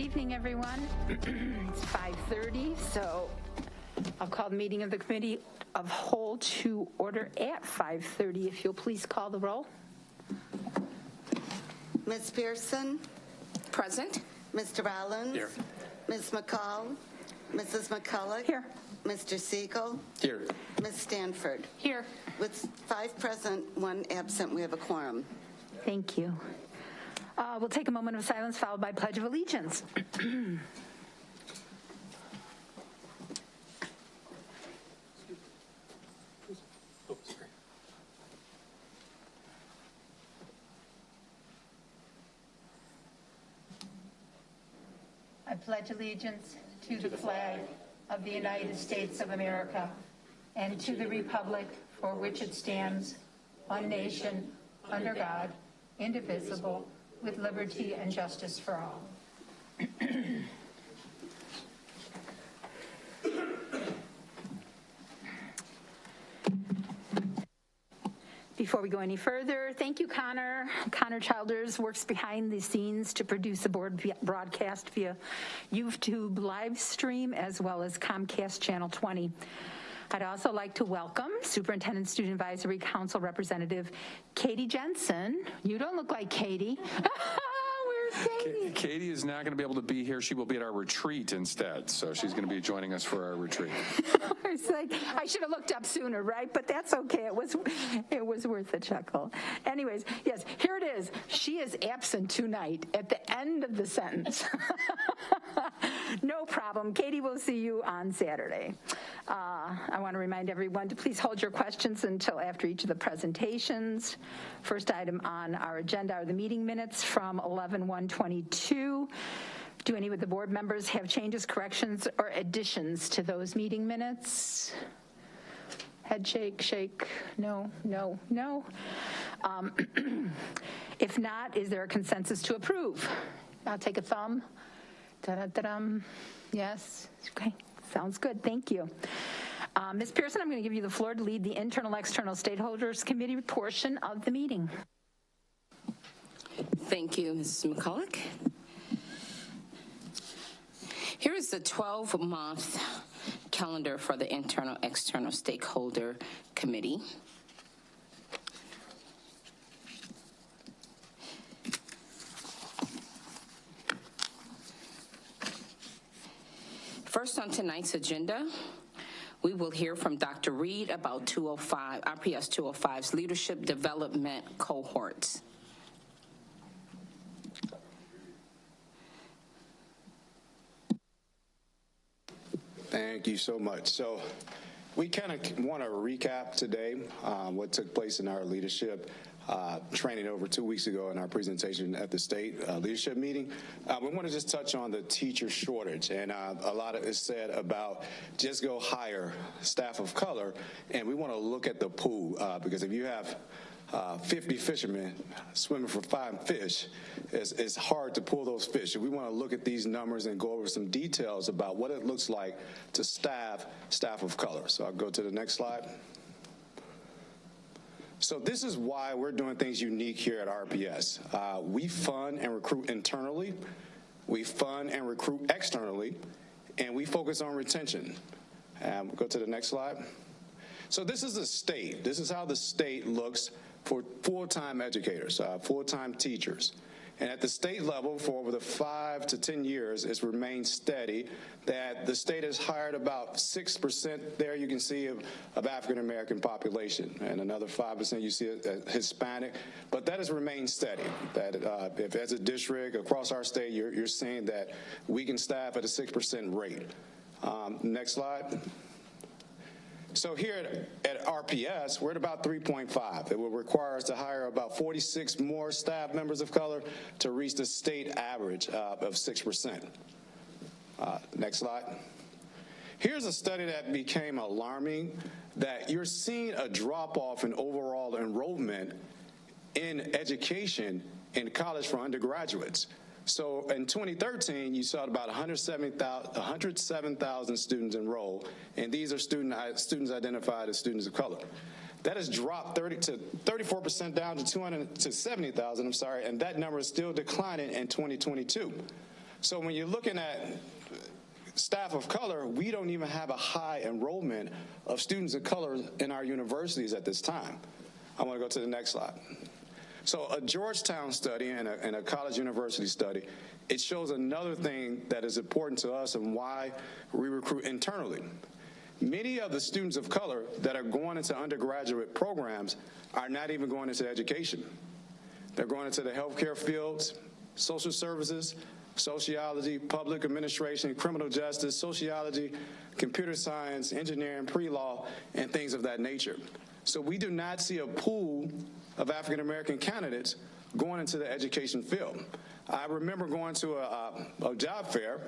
evening, everyone. It's 5:30, so I'll call the meeting of the Committee of Whole to order at 5:30. If you'll please call the roll. Ms. Pearson? Present. Mr. Rollins? Here. Ms. McCall? Mrs. McCulloch? Here. Mr. Siegel? Here. Ms. Stanford? Here. With 5 present, 1 absent, we have a quorum. Thank you. We'll take a moment of silence followed by Pledge of Allegiance. I pledge allegiance to the flag of the United States of America and to the republic for which it stands, one nation, under God, indivisible, with liberty and justice for all. Before we go any further, thank you, Connor. Connor Childers works behind the scenes to produce the board broadcast via YouTube live stream as well as Comcast Channel 20. I'd also like to welcome Superintendent Student Advisory Council Representative Katie Jensen. You don't look like Katie. Where's Katie? Katie is not going to be able to be here. She will be at our retreat instead, so she's going to be joining us for our retreat. It's like, I should have looked up sooner, right? But that's okay. It was worth a chuckle. Anyways, yes, here it is. She is absent tonight at the end of the sentence. No problem. Katie will see you on Saturday. I want to remind everyone to please hold your questions until after each of the presentations. First item on our agenda are the meeting minutes from 11/1/22. Do any of the board members have changes, corrections, or additions to those meeting minutes? Head shake, shake. No, no, no. If not, is there a consensus to approve? I'll take a thumb. Da-da-da-dum. Yes. Okay. Sounds good. Thank you. Ms. Pearson, I'm going to give you the floor to lead the Internal-External Stakeholders Committee portion of the meeting. Thank you, Mrs. McCulloch. Here is the 12-month calendar for the Internal-External Stakeholder Committee. First on tonight's agenda, we will hear from Dr. Reed about RPS 205's Leadership Development Cohorts. Thank you so much. So we kind of want to recap today what took place in our leadership training over 2 weeks ago in our presentation at the state leadership meeting. We want to just touch on the teacher shortage, and a lot of is said about just go hire staff of color, and we want to look at the pool because if you have 50 fishermen swimming for 5 fish, it's hard to pull those fish. And we want to look at these numbers and go over some details about what it looks like to staff of color. So I'll go to the next slide. So this is why we're doing things unique here at RPS. We fund and recruit internally, we fund and recruit externally, and we focus on retention. Go to the next slide. So this is the state. This is how the state looks for full-time educators, full-time teachers. And at the state level, for over the 5 to 10 years, it's remained steady that the state has hired about 6% there you can see of African-American population, and another 5% you see Hispanic, but that has remained steady. That if as a district across our state, you're seeing that we can staff at a 6% rate. Next slide. So here at RPS, we're at about 3.5. It will require us to hire about 46 more staff members of color to reach the state average of 6%. Next slide. Here's a study that became alarming, that you're seeing a drop-off in overall enrollment in education in college for undergraduates. So in 2013, you saw about 107,000 students enroll, and these are students identified as students of color. That has dropped 34% down to 70,000, and that number is still declining in 2022. So when you're looking at staff of color, we don't even have a high enrollment of students of color in our universities at this time. I want to go to the next slide. So a Georgetown study and a college university study, it shows another thing that is important to us and why we recruit internally. Many of the students of color that are going into undergraduate programs are not even going into education. They're going into the healthcare fields, social services, sociology, public administration, criminal justice, sociology, computer science, engineering, pre-law, and things of that nature. So we do not see a pool of African-American candidates going into the education field. I remember going to a job fair,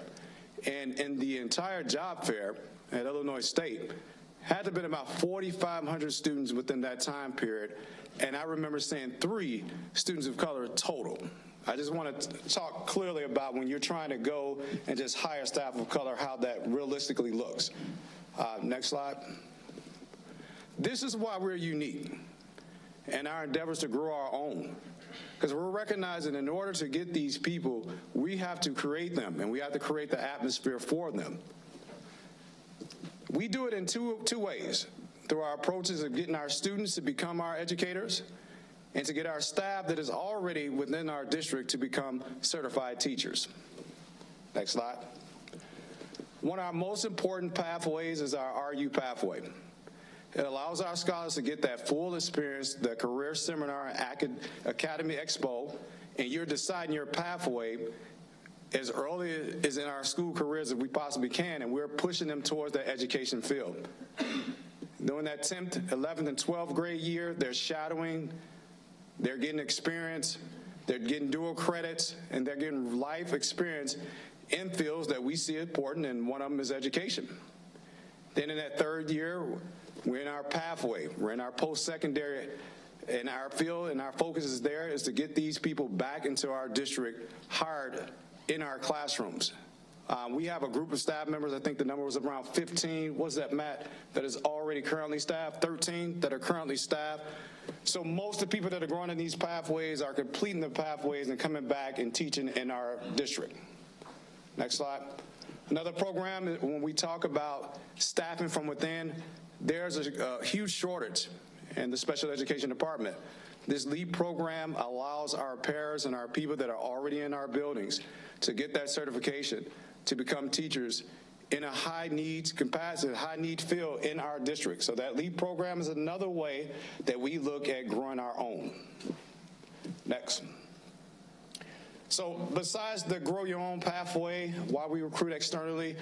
and in the entire job fair at Illinois State, had to have been about 4,500 students within that time period, and I remember seeing 3 students of color total. I just want to talk clearly about when you're trying to go and just hire staff of color, how that realistically looks. Next slide. This is why we're unique in our endeavors to grow our own. Because we're recognizing in order to get these people, we have to create them, and we have to create the atmosphere for them. We do it in two ways, through our approaches of getting our students to become our educators, and to get our staff that is already within our district to become certified teachers. Next slide. One of our most important pathways is our RU pathway. It allows our scholars to get that full experience, the career seminar, academy expo, and you're deciding your pathway as early as in our school careers as we possibly can, and we're pushing them towards that education field. During that 10th, 11th, and 12th grade year, they're shadowing, they're getting experience, they're getting dual credits, and they're getting life experience in fields that we see important, and one of them is education. Then in that 3rd year, we're in our pathway, we're in our post-secondary, and our field and our focus is there is to get these people back into our district hired in our classrooms. We have a group of staff members, I think the number was around 15, what's that, Matt, that is already currently staffed, 13 that are currently staffed. So most of the people that are going in these pathways are completing the pathways and coming back and teaching in our district. Next slide. Another program, when we talk about staffing from within, there's a huge shortage in the special education department. This LEAP program allows our pairs and our people that are already in our buildings to get that certification to become teachers in a high needs capacity, high need field in our district. So that LEAP program is another way that we look at growing our own. Next. So besides the grow your own pathway, why we recruit externally,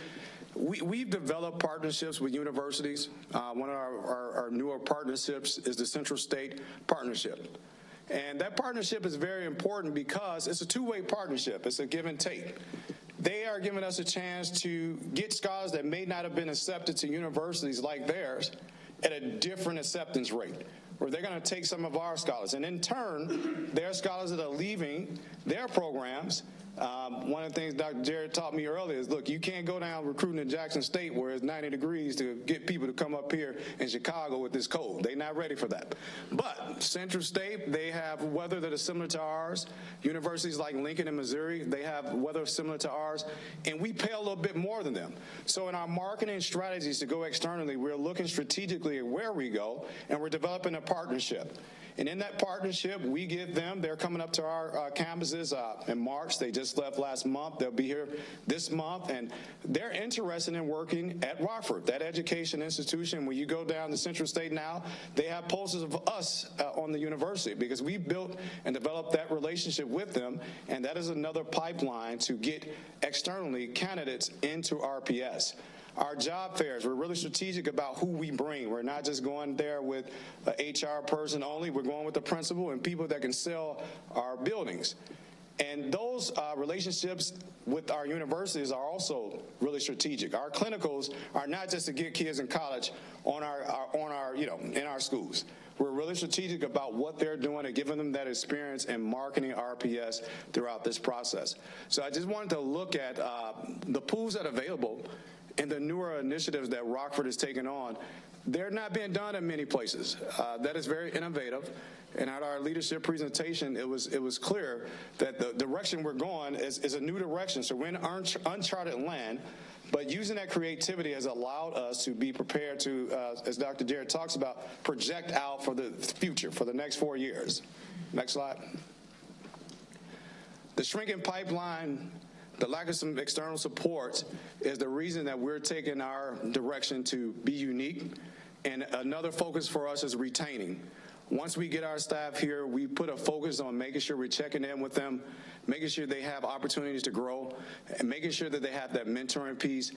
we've developed partnerships with universities. One of our newer partnerships is the Central State Partnership. And that partnership is very important because it's a two-way partnership. It's a give and take. They are giving us a chance to get scholars that may not have been accepted to universities like theirs at a different acceptance rate, where they're going to take some of our scholars. And in turn, their scholars that are leaving their programs, one of the things Dr. Jared taught me earlier is, look, you can't go down recruiting in Jackson State where it's 90 degrees to get people to come up here in Chicago with this cold. They're not ready for that. But Central State, they have weather that is similar to ours. Universities like Lincoln and Missouri, they have weather similar to ours, and we pay a little bit more than them. So in our marketing strategies to go externally, we're looking strategically at where we go, and we're developing a partnership. And in that partnership, we give them, they're coming up to our campuses in March. They just left last month. They'll be here this month. And they're interested in working at Rockford, that education institution. When you go down to Central State now, they have posters of us on the university because we built and developed that relationship with them. And that is another pipeline to get externally candidates into RPS. Our job fairs, we're really strategic about who we bring. We're not just going there with an HR person only. We're going with the principal and people that can sell our buildings. And those relationships with our universities are also really strategic. Our clinicals are not just to get kids in college on our in our schools. We're really strategic about what they're doing and giving them that experience and marketing RPS throughout this process. So I just wanted to look at the pools that are available and the newer initiatives that Rockford is taking on. they're not being done in many places. That is very innovative. And at our leadership presentation, it was clear that the direction we're going is a new direction. So we're in uncharted land, but using that creativity has allowed us to be prepared to, as Dr. Jarrett talks about, project out for the future, for the next 4 years. Next slide. The shrinking pipeline, the lack of some external support is the reason that we're taking our direction to be unique. And another focus for us is retaining. Once we get our staff here, we put a focus on making sure we're checking in with them, making sure they have opportunities to grow, and making sure that they have that mentoring piece,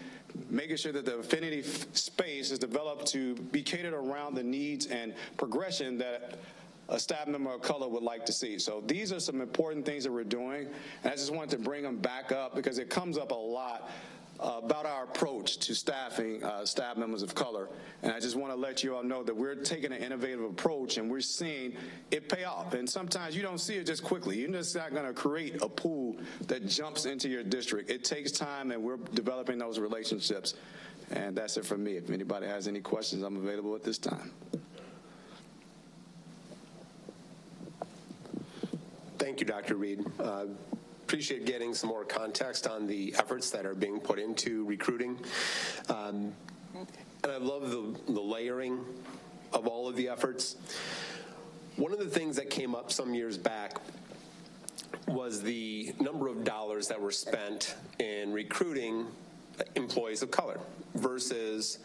making sure that the affinity space is developed to be catered around the needs and progression that a staff member of color would like to see. So these are some important things that we're doing, and I just wanted to bring them back up because it comes up a lot about our approach to staffing staff members of color. And I just want to let you all know that we're taking an innovative approach and we're seeing it pay off. And sometimes you don't see it just quickly. You're just not going to create a pool that jumps into your district. It takes time, and we're developing those relationships. And that's it from me. If anybody has any questions, I'm available at this time. Thank you, Dr. Reed. Appreciate getting some more context on the efforts that are being put into recruiting. And I love the layering of all of the efforts. One of the things that came up some years back was the number of dollars that were spent in recruiting employees of color versus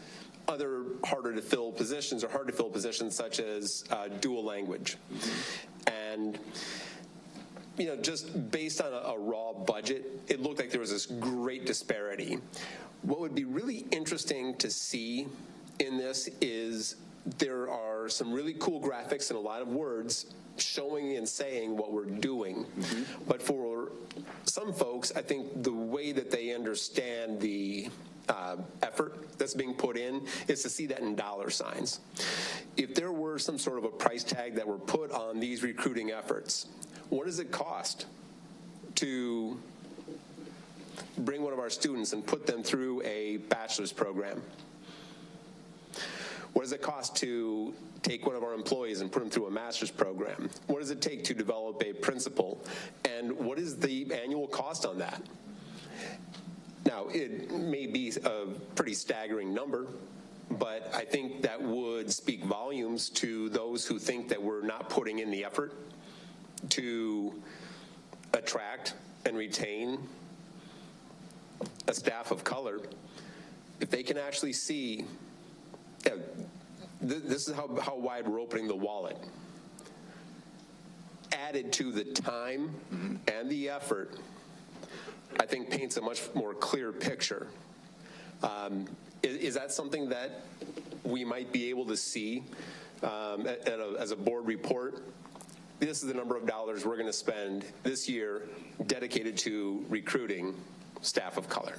other harder to fill positions or hard to fill positions such as dual language. And just based on a raw budget, it looked like there was this great disparity. What would be really interesting to see in this is there are some really cool graphics and a lot of words showing and saying what we're doing. But for some folks, I think the way that they understand the effort that's being put in is to see that in dollar signs. If there were some sort of a price tag that were put on these recruiting efforts, what does it cost to bring one of our students and put them through a bachelor's program? What does it cost to take one of our employees and put them through a master's program? What does it take to develop a principal? And what is the annual cost on that? Now, it may be a pretty staggering number, but I think that would speak volumes to those who think that we're not putting in the effort to attract and retain a staff of color. If they can actually see, this is how wide we're opening the wallet. Added to the time and the effort, I think paints a much more clear picture. Is that something that we might be able to see as a board report? This is the number of dollars we're going to spend this year dedicated to recruiting staff of color.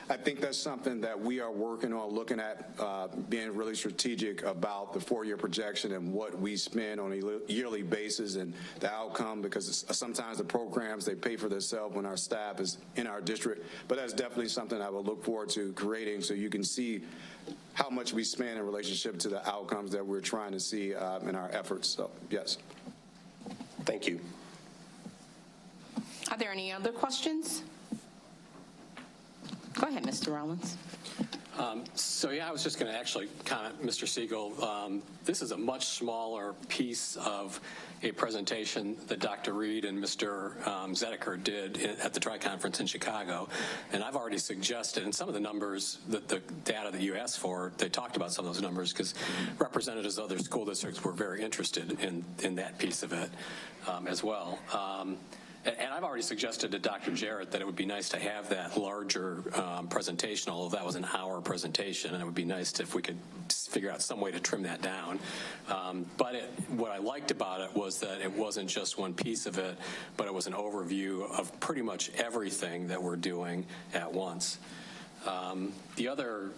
I think that's something that we are working on, looking at being really strategic about the 4-year projection and what we spend on a yearly basis and the outcome, because sometimes the programs, they pay for themselves when our staff is in our district. But that's definitely something I will look forward to creating so you can see how much we spend in relationship to the outcomes that we're trying to see in our efforts. So, yes. Thank you. Are there any other questions? Go ahead, Mr. Rollins. I was just going to actually comment, Mr. Siegel. This is a much smaller piece of a presentation that Dr. Reed and Mr. Zedeker did at the Tri-Conference in Chicago. And I've already suggested, and some of the numbers, the data that you asked for, they talked about some of those numbers because representatives of other school districts were very interested in that piece of it as well. And I've already suggested to Dr. Jarrett that it would be nice to have that larger presentation, although that was an hour presentation, and it would be nice if we could figure out some way to trim that down. But what I liked about it was that it wasn't just one piece of it, but it was an overview of pretty much everything that we're doing at once. The other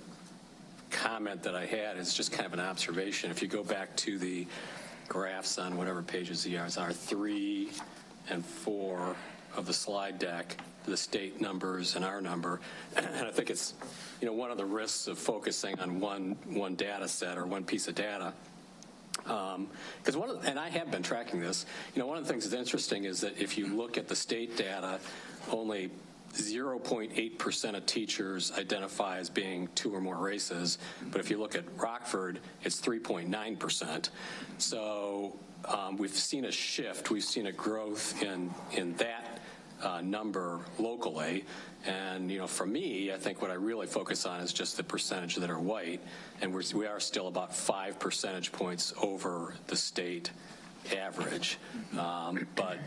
comment that I had is just kind of an observation. If you go back to the graphs on whatever pages these are, 3 and 4, of the slide deck, the state numbers and our number. And I think it's, one of the risks of focusing on one data set or one piece of data. Because and I have been tracking this, one of the things that's interesting is that if you look at the state data, only 0.8% of teachers identify as being 2 or more races, but if you look at Rockford, it's 3.9%. So we've seen a shift, we've seen a growth in that number locally. And, for me, I think what I really focus on is just the percentage that are white, and we are still about 5 percentage points over the state average. But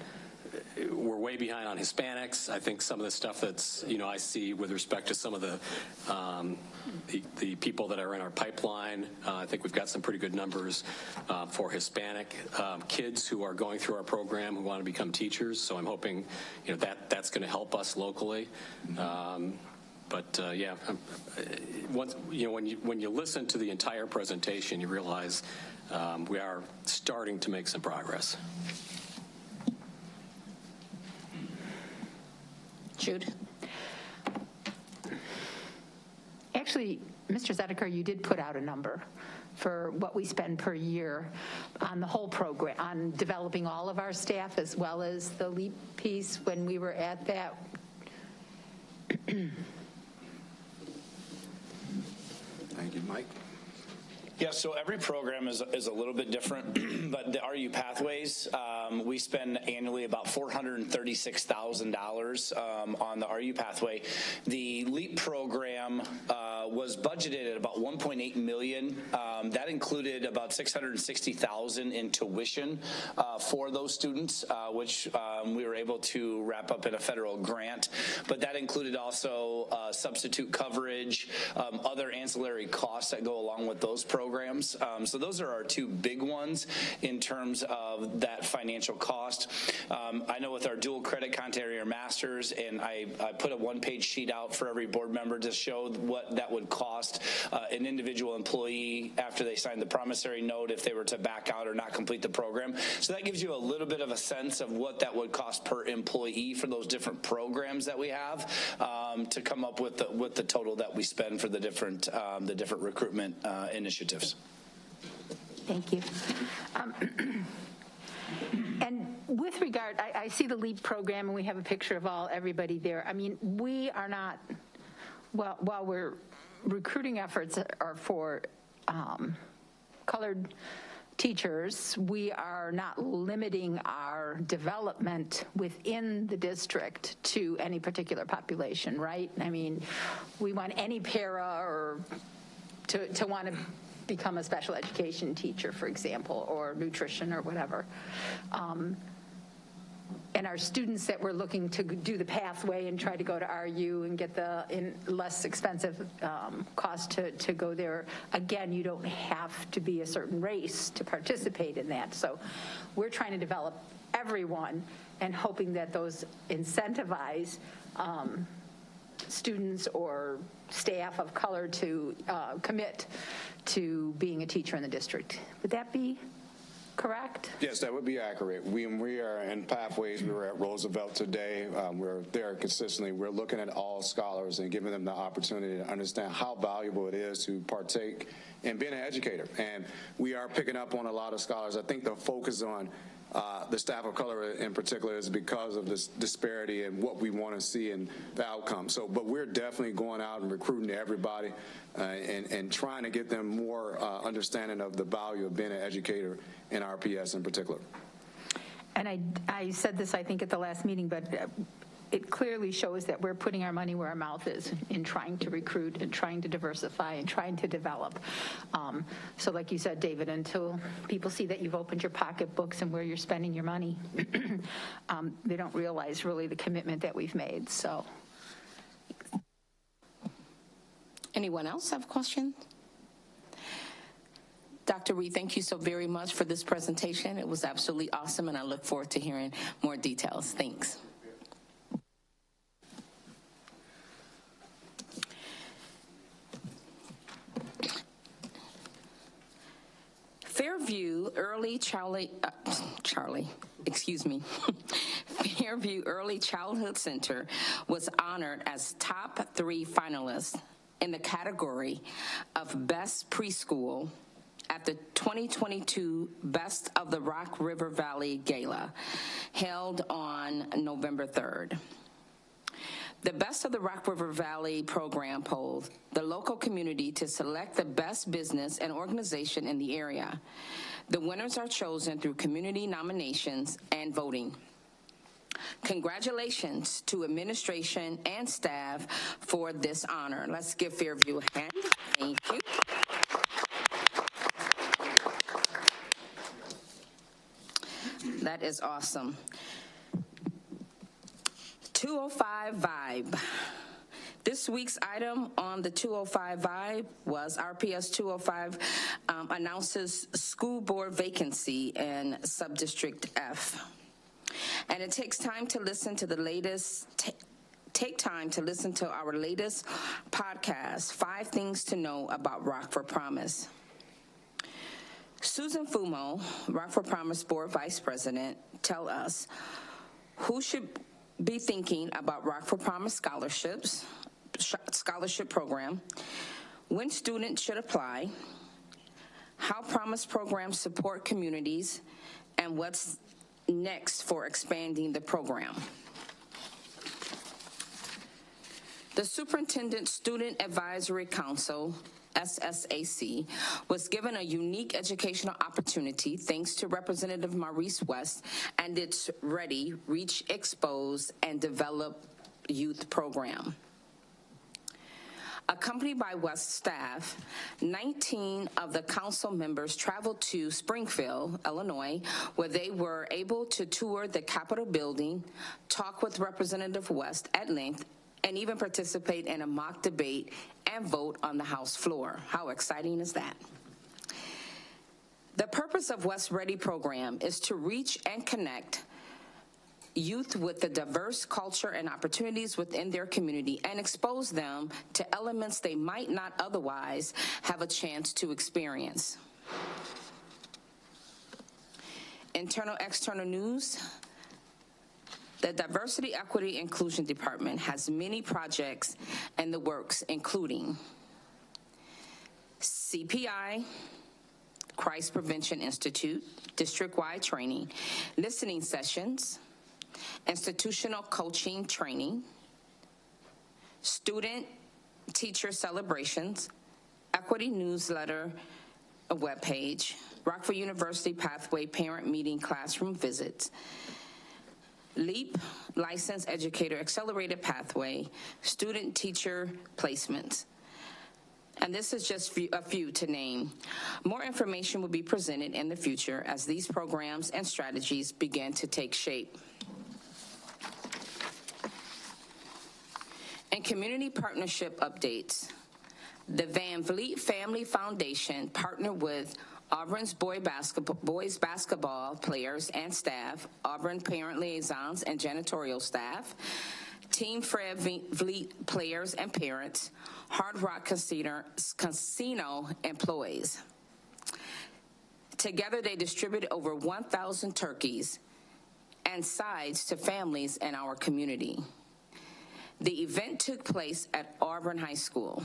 we're way behind on Hispanics. I think some of the stuff that's, I see with respect to some of the people that are in our pipeline, I think we've got some pretty good numbers for Hispanic kids who are going through our program who want to become teachers. So I'm hoping, that's going to help us locally. Yeah, once, when you listen to the entire presentation, you realize we are starting to make some progress. Jude? Actually, Mr. Zediker, you did put out a number for what we spend per year on the whole program, on developing all of our staff as well as the LEAP piece when we were at that. Thank you, Mike. Yeah, so every program is a little bit different, but the RU Pathways, we spend annually about $436,000 on the RU Pathway. The LEAP program was budgeted at about $1.8 million. That included about $660,000 in tuition for those students, which we were able to wrap up in a federal grant. But that included also substitute coverage, other ancillary costs that go along with those programs. So those are our two big ones in terms of that financial cost. I know with our dual credit content area masters, and I put a one-page sheet out for every board member to show what that would cost an individual employee after they signed the promissory note if they were to back out or not complete the program. So that gives you a little bit of a sense of what that would cost per employee for those different programs that we have to come up with the total that we spend for the different recruitment initiatives. Thank you. And with regard, I see the LEAP program, and we have a picture of everybody there. I mean, we are not, while we're recruiting efforts are for colored teachers, we are not limiting our development within the district to any particular population, right? I mean, we want any para or to want to become a special education teacher, for example, or nutrition or whatever. And our students that we're looking to do the pathway and try to go to RU and get the less expensive cost to go there, again, you don't have to be a certain race to participate in that. So we're trying to develop everyone and hoping that those incentivize students or staff of color to commit to being a teacher in the district. Would that be correct? Yes, that would be accurate. We are in Pathways. We were at Roosevelt today. We're there consistently. We're looking at all scholars and giving them the opportunity to understand how valuable it is to partake in being an educator. And we are picking up on a lot of scholars. I think the focus on the staff of color in particular is because of this disparity and what we want to see in the outcome. So, but we're definitely going out and recruiting everybody and trying to get them more understanding of the value of being an educator in RPS in particular. And I said this, I think, at the last meeting, but it clearly shows that we're putting our money where our mouth is in trying to recruit and trying to diversify and trying to develop. So like you said, David, until people see that you've opened your pocketbooks and where you're spending your money, they don't realize really the commitment that we've made. So, Anyone else have questions? Dr. Reed, thank you so very much for this presentation. It was absolutely awesome, and I look forward to hearing more details. Thanks. Fairview Early Childhood Center was honored as top 3 finalists in the category of Best Preschool at the 2022 Best of the Rock River Valley Gala, held on November 3rd. The Best of the Rock River Valley program polled the local community to select the best business and organization in the area. The winners are chosen through community nominations and voting. Congratulations to administration and staff for this honor. Let's give Fairview a hand. Thank you. That is awesome. 205 Vibe. This week's item on the 205 Vibe was RPS 205 announces school board vacancy in Subdistrict F. And it takes time to listen to the latest, take time to listen to our latest podcast, 5 Things to Know About Rockford Promise. Susan Fumo, Rockford Promise Board Vice President, tell us who should be thinking about Rockford Promise scholarship program, when students should apply, how Promise programs support communities, and what's next for expanding the program. The Superintendent Student Advisory Council, SSAC, was given a unique educational opportunity thanks to Representative Maurice West and its Ready, Reach, Expose, and Develop youth program. Accompanied by West staff, 19 of the council members traveled to Springfield, Illinois, where they were able to tour the Capitol building, talk with Representative West at length, and even participate in a mock debate and vote on the House floor. How exciting is that? The purpose of West Ready program is to reach and connect youth with the diverse culture and opportunities within their community and expose them to elements they might not otherwise have a chance to experience. Internal, external news. The Diversity, Equity, Inclusion Department has many projects in the works, including CPI, Crisis Prevention Institute, district-wide training, listening sessions, institutional coaching training, student-teacher celebrations, equity newsletter, a webpage, Rockford University Pathway Parent Meeting Classroom Visits, LEAP, Licensed Educator Accelerated Pathway, student-teacher placements. And this is just a few to name. More information will be presented in the future as these programs and strategies begin to take shape. And community partnership updates. The Van Vliet Family Foundation partnered with Auburn's boys basketball players and staff, Auburn parent liaisons and janitorial staff, Team Fred Vliet players and parents, Hard Rock Casino employees. Together, they distributed over 1,000 turkeys and sides to families in our community. The event took place at Auburn High School.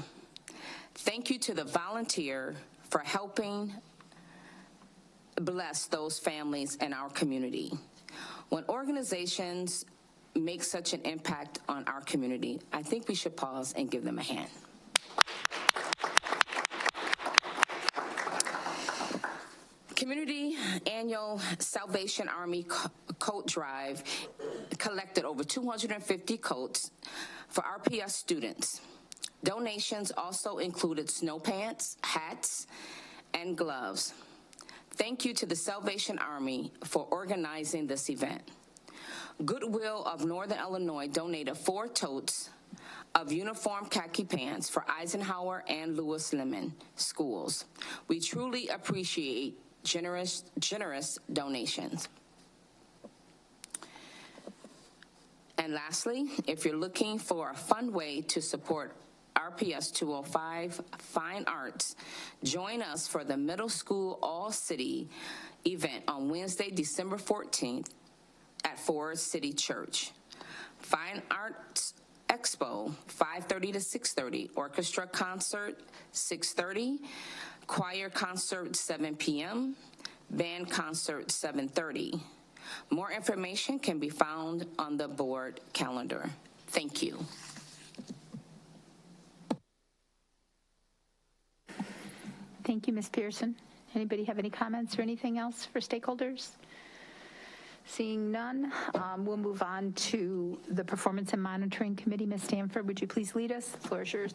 Thank you to the volunteer for helping bless those families in our community. When organizations make such an impact on our community, I think we should pause and give them a hand. Community Annual Salvation Army Coat Drive collected over 250 coats for RPS students. Donations also included snow pants, hats, and gloves. Thank you to the Salvation Army for organizing this event. Goodwill of Northern Illinois donated 4 totes of uniform khaki pants for Eisenhower and Lewis Lemon schools. We truly appreciate generous donations. And lastly, if you're looking for a fun way to support RPS 205 Fine Arts join us for the Middle School All-City event on Wednesday, December 14th at Forest City Church. Fine Arts Expo, 5:30 to 6:30. Orchestra concert, 6:30. Choir concert, 7 p.m. Band concert, 7:30. More information can be found on the board calendar. Thank you. Thank you, Ms. Pearson. Anybody have any comments or anything else for stakeholders? Seeing none, we'll move on to the Performance and Monitoring Committee. Ms. Stanford, would you please lead us? The floor is yours.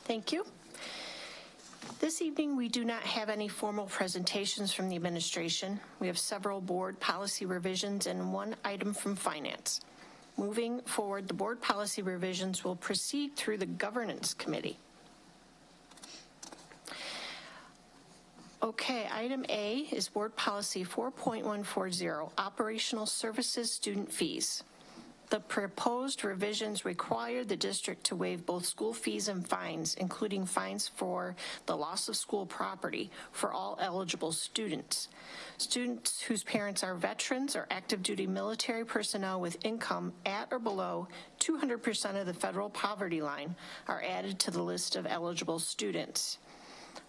Thank you. This evening, we do not have any formal presentations from the administration. We have several board policy revisions and one item from finance. Moving forward, the board policy revisions will proceed through the Governance Committee. Okay, item A is Board Policy 4.140, Operational Services Student Fees. The proposed revisions require the district to waive both school fees and fines, including fines for the loss of school property for all eligible students. Students whose parents are veterans or active duty military personnel with income at or below 200% of the federal poverty line are added to the list of eligible students.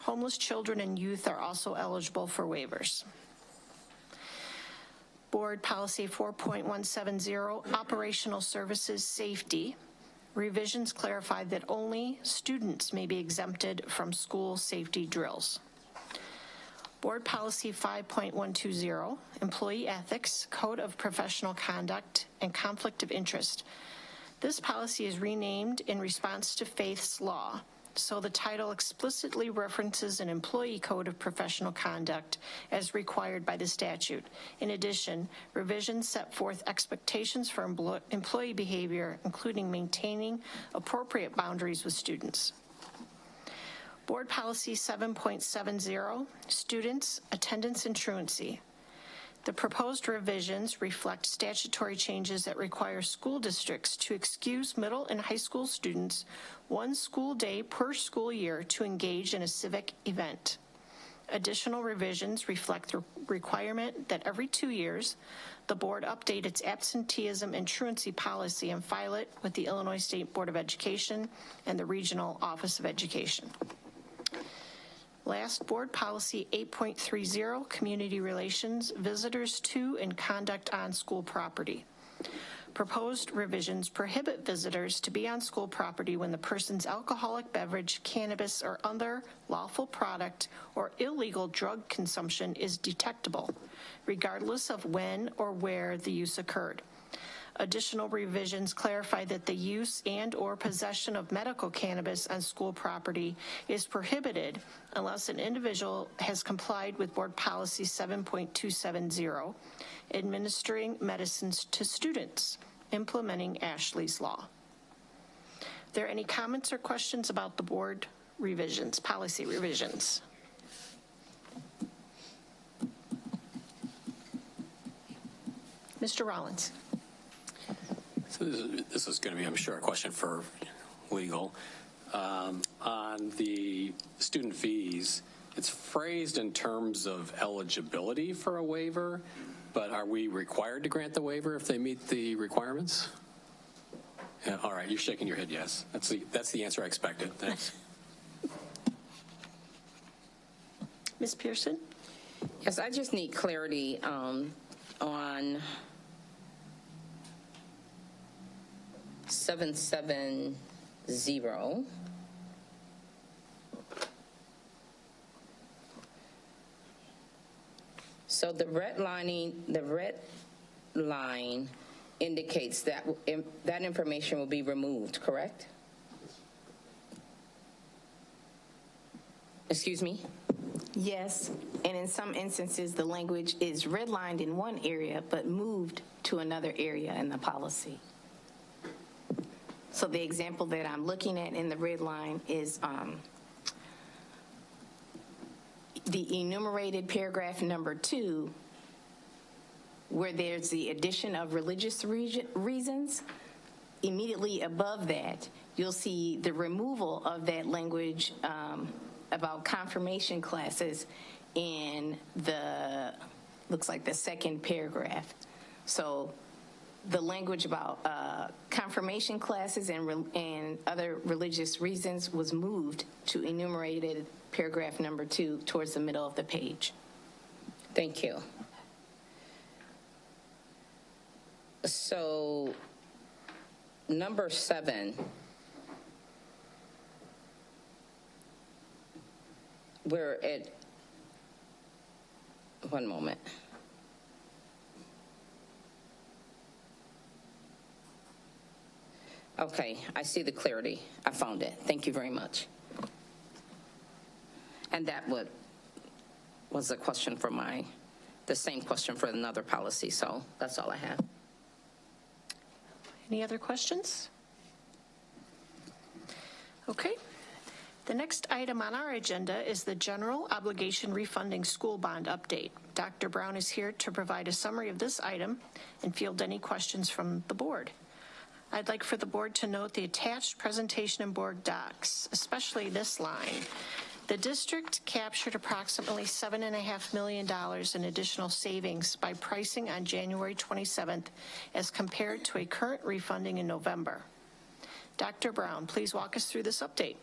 Homeless children and youth are also eligible for waivers. Board Policy 4.170, Operational Services Safety. Revisions clarified that only students may be exempted from school safety drills. Board Policy 5.120, Employee Ethics, Code of Professional Conduct, and Conflict of Interest. This policy is renamed in response to Faith's Law, so the title explicitly references an employee code of professional conduct as required by the statute. In addition, revisions set forth expectations for employee behavior, including maintaining appropriate boundaries with students. Board Policy 7.70, Students, Attendance and Truancy. The proposed revisions reflect statutory changes that require school districts to excuse middle and high school students one school day per school year to engage in a civic event. Additional revisions reflect the requirement that every 2 years, the board update its absenteeism and truancy policy and file it with the Illinois State Board of Education and the Regional Office of Education. Last, Board Policy 8.30, Community Relations, Visitors to and Conduct on School Property. Proposed revisions prohibit visitors to be on school property when the person's alcoholic beverage, cannabis, or other lawful product or illegal drug consumption is detectable, regardless of when or where the use occurred. Additional revisions clarify that the use and or possession of medical cannabis on school property is prohibited unless an individual has complied with Board Policy 7.270, administering medicines to students, implementing Ashley's Law. Are there any comments or questions about the board revisions, policy revisions? Mr. Rollins. So this is going to be, I'm sure, a question for legal. On the student fees, it's phrased in terms of eligibility for a waiver, but are we required to grant the waiver if they meet the requirements? Yeah, all right, you're shaking your head yes. That's the answer I expected. Thanks. Ms. Pearson? Yes, I just need clarity on 770. So the red line indicates that that information will be removed, correct? Excuse me? Yes, and in some instances, the language is redlined in one area but moved to another area in the policy. So the example that I'm looking at in the red line is the enumerated paragraph number 2, where there's the addition of religious reasons. immediately above that, you'll see the removal of that language about confirmation classes in the, looks like the second paragraph. So the language about confirmation classes and other religious reasons was moved to enumerated paragraph number 2 towards the middle of the page. Thank you. So, number 7, we're at, one moment. Okay, I see the clarity. I found it. Thank you very much. And that was a question for the same question for another policy, so that's all I have. Any other questions? Okay. The next item on our agenda is the General Obligation Refunding School Bond Update. Dr. Brown is here to provide a summary of this item and field any questions from the board. I'd like for the board to note the attached presentation and board docs, especially this line. The district captured approximately $7.5 million in additional savings by pricing on January 27th as compared to a current refunding in November. Dr. Brown, please walk us through this update.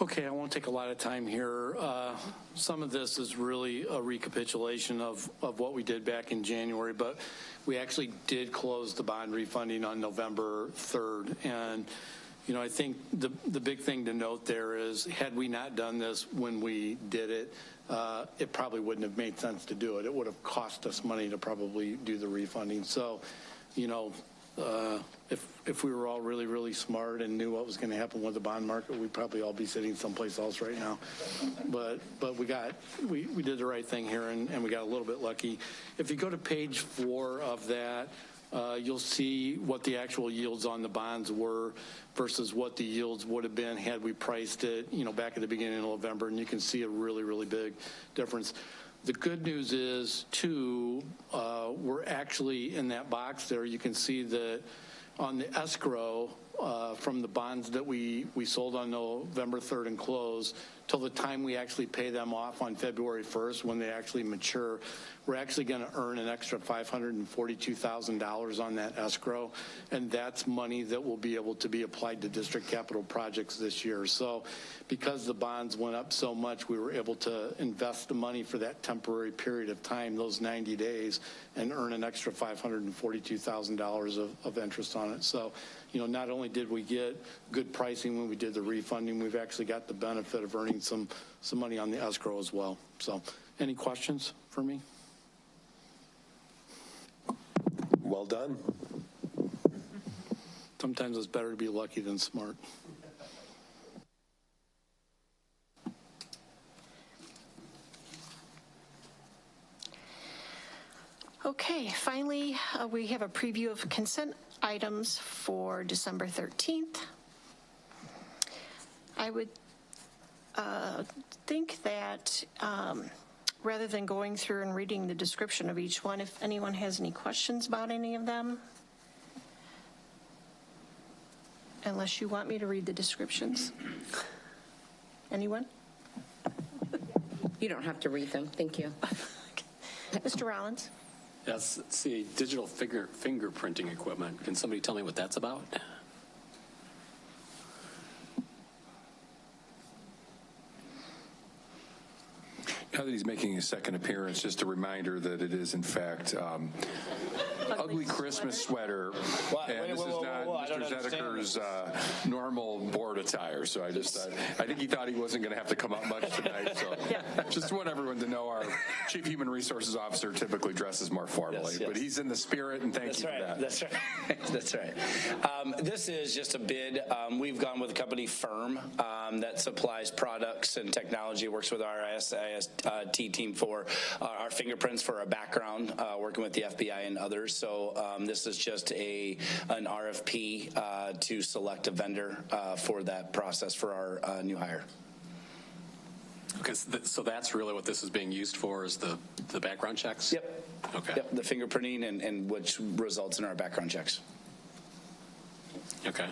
Okay, I won't take a lot of time here. Some of this is really a recapitulation of what we did back in January, but we actually did close the bond refunding on November 3rd. And I think the big thing to note there is, had we not done this when we did it, it probably wouldn't have made sense to do it. It would have cost us money to probably do the refunding. So, if we were all really, really smart and knew what was going to happen with the bond market, we'd probably all be sitting someplace else right now. But we did the right thing here, and we got a little bit lucky. If you go to page 4 of that, you'll see what the actual yields on the bonds were versus what the yields would have been had we priced it, back at the beginning of November, and you can see a really, really big difference. The good news is, too, we're actually in that box there. You can see that on the escrow from the bonds that we sold on November 3rd and closed till the time we actually pay them off on February 1st when they actually mature, we're actually going to earn an extra $542,000 on that escrow, and that's money that will be able to be applied to district capital projects this year. So because the bonds went up so much, we were able to invest the money for that temporary period of time, those 90 days, and earn an extra $542,000 of interest on it. So, not only did we get good pricing when we did the refunding, we've actually got the benefit of earning some money on the escrow as well. So, any questions for me? Well done. Sometimes it's better to be lucky than smart. Okay, finally, we have a preview of consent items for December 13th. I would think that rather than going through and reading the description of each one, if anyone has any questions about any of them, unless you want me to read the descriptions. Anyone? You don't have to read them. Thank you. Mr. Rollins? Yes, let's see, digital fingerprinting equipment. Can somebody tell me what that's about? Now that he's making his second appearance, just a reminder that it is, in fact, ugly Christmas sweater. And this is not Mr. Zedeker's normal board attire. So I think he thought he wasn't going to have to come up much tonight. So just want everyone to know our Chief Human Resources Officer typically dresses more formally. Yes. But he's in the spirit, and thank you for that. That's right. That's right. This is just a bid. We've gone with a company firm that supplies products and technology, works with our IST team for our fingerprints for our background, working with the FBI and others. So this is just an RFP to select a vendor for that process for our new hire. Okay, so that's really what this is being used for, is the background checks? Yep. Okay. Yep, the fingerprinting and which results in our background checks. Okay.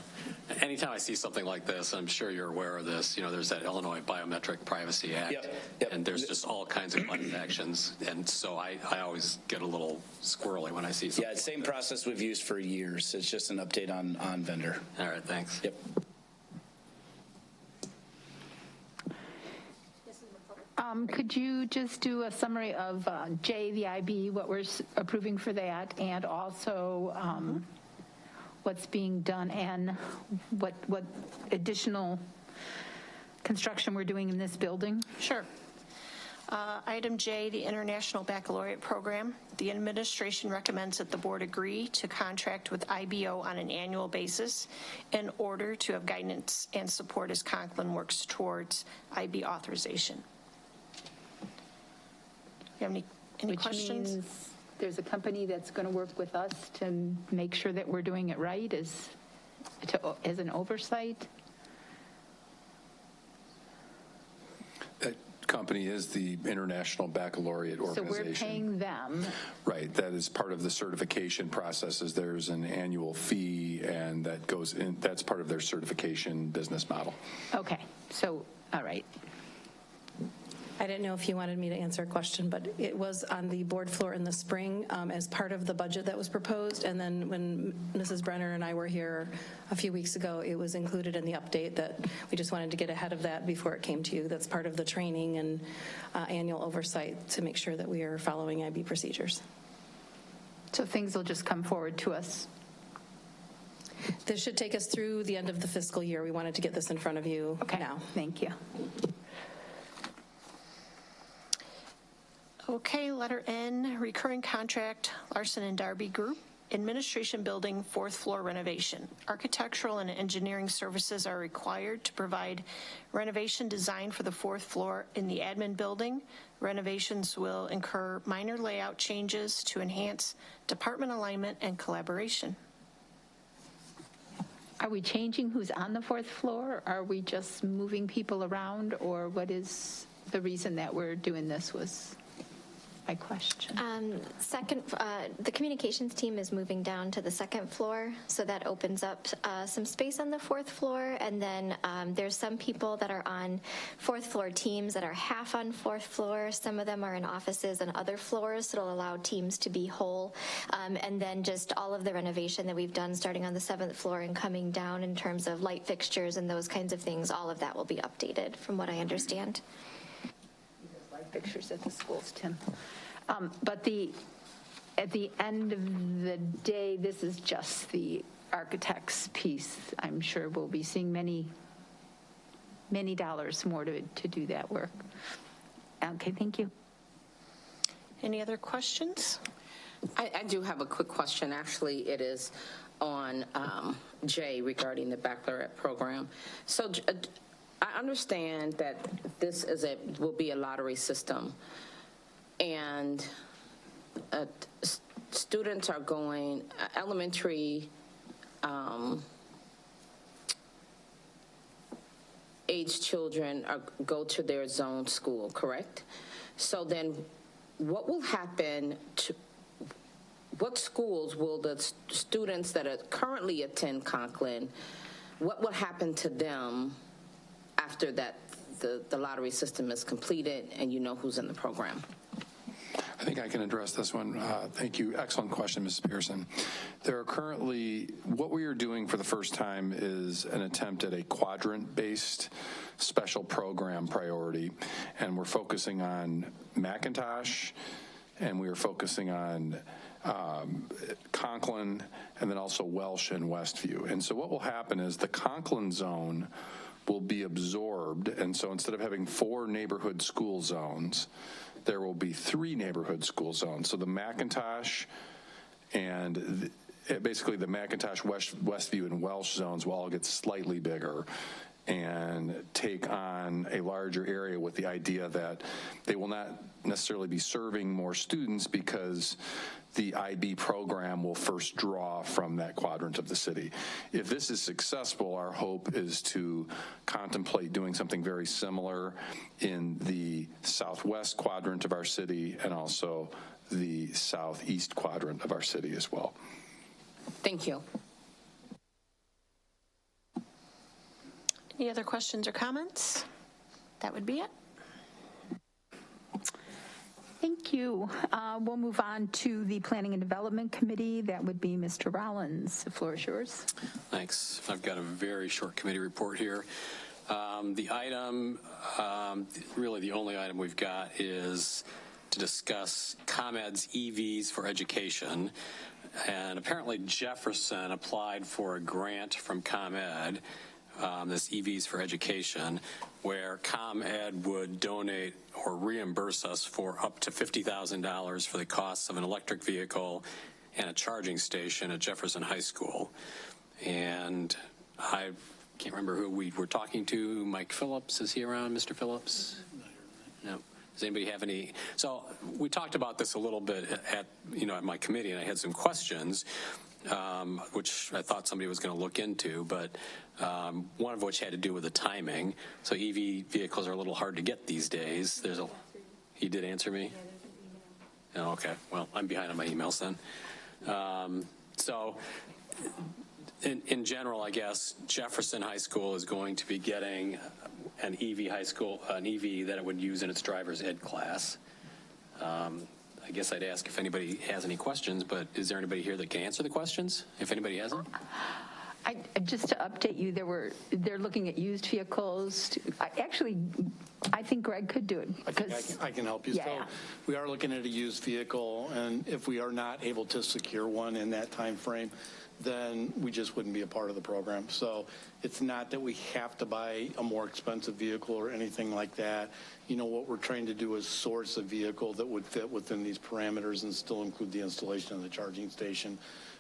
Anytime I see something like this, I'm sure you're aware of this, there's that Illinois Biometric Privacy Act, Yep. and there's just all kinds of button actions, and so I always get a little squirrely when I see something. Yeah, same process we've used for years. It's just an update on vendor. All right, thanks. Yep. Could you just do a summary of J, the IB, what we're approving for that, and also what's being done and what additional construction we're doing in this building? Sure. Item J, the International Baccalaureate Program. The administration recommends that the board agree to contract with IBO on an annual basis in order to have guidance and support as Conklin works towards IB authorization. You have any questions? Which means there's a company that's going to work with us to make sure that we're doing it right as an oversight? That company is the International Baccalaureate Organization. So we're paying them. Right. That is part of the certification processes. There's an annual fee, and that goes in. That's part of their certification business model. Okay. So, all right. I didn't know if you wanted me to answer a question, but it was on the board floor in the spring as part of the budget that was proposed. And then when Mrs. Brenner and I were here a few weeks ago, it was included in the update that we just wanted to get ahead of that before it came to you. That's part of the training and annual oversight to make sure that we are following IB procedures. So things will just come forward to us. This should take us through the end of the fiscal year. We wanted to get this in front of you now. Thank you. Okay, letter N, recurring contract, Larson and Darby Group, administration building, 4th floor renovation. Architectural and engineering services are required to provide renovation design for the 4th floor in the admin building. Renovations will incur minor layout changes to enhance department alignment and collaboration. Are we changing who's on the 4th floor? Are we just moving people around, or what is the reason that we're doing this was my question. Second, the communications team is moving down to the 2nd floor, so that opens up some space on the 4th floor. And then there's some people that are on 4th floor teams that are half on 4th floor. Some of them are in offices and other floors, so it'll allow teams to be whole. And then just all of the renovation that we've done starting on the 7th floor and coming down in terms of light fixtures and those kinds of things, all of that will be updated from what I understand. Pictures at the schools, Tim. But at the end of the day, this is just the architect's piece. I'm sure we'll be seeing many dollars more to do that work. Okay, thank you. Any other questions? I do have a quick question. Actually, it is on Jay regarding the baccalaureate program. So I understand that this will be a lottery system, and students are going elementary age children go to their zone school, correct? So then, what will happen to what schools will the students that are currently attend Conklin? What will happen to them after that the lottery system is completed and you know who's in the program? I think I can address this one. Thank you. Excellent question, Mrs. Pearson. There are currently, what we are doing for the first time is an attempt at a quadrant-based special program priority, and we're focusing on McIntosh, and we are focusing on Conklin, and then also Welsh and Westview. And so what will happen is the Conklin zone will be absorbed, and so instead of having 4 neighborhood school zones, there will be 3 neighborhood school zones. So the McIntosh and basically the McIntosh, Westview, and Welsh zones will all get slightly bigger and take on a larger area with the idea that they will not necessarily be serving more students because the IB program will first draw from that quadrant of the city. If this is successful, our hope is to contemplate doing something very similar in the southwest quadrant of our city and also the southeast quadrant of our city as well. Thank you. Any other questions or comments? That would be it. Thank you. We'll move on to the Planning and Development Committee. That would be Mr. Rollins. The floor is yours. Thanks. I've got a very short committee report here. The item, really the only item we've got is to discuss ComEd's EVs for education. And apparently Jefferson applied for a grant from ComEd, this EVs for education, where ComEd would donate or reimburse us for up to $50,000 for the costs of an electric vehicle and a charging station at Jefferson High School. And I can't remember who we were talking to. Mike Phillips, is he around, Mr. Phillips? No. Does anybody have any? So we talked about this a little bit at my committee, and I had some questions, which I thought somebody was going to look into, but one of which had to do with the timing. So EV vehicles are a little hard to get these days. He did answer me? Oh, okay. Well, I'm behind on my emails then. So in general, I guess Jefferson High School is going to be getting an EV that it would use in its driver's ed class. I guess I'd ask if anybody has any questions, but is there anybody here that can answer the questions, if anybody hasn't? Just to update you, they're looking at used vehicles. I think Greg could do it. I can help you. Yeah. So we are looking at a used vehicle, and if we are not able to secure one in that time frame, then we just wouldn't be a part of the program. So it's not that we have to buy a more expensive vehicle or anything like that. What we're trying to do is source a vehicle that would fit within these parameters and still include the installation of the charging station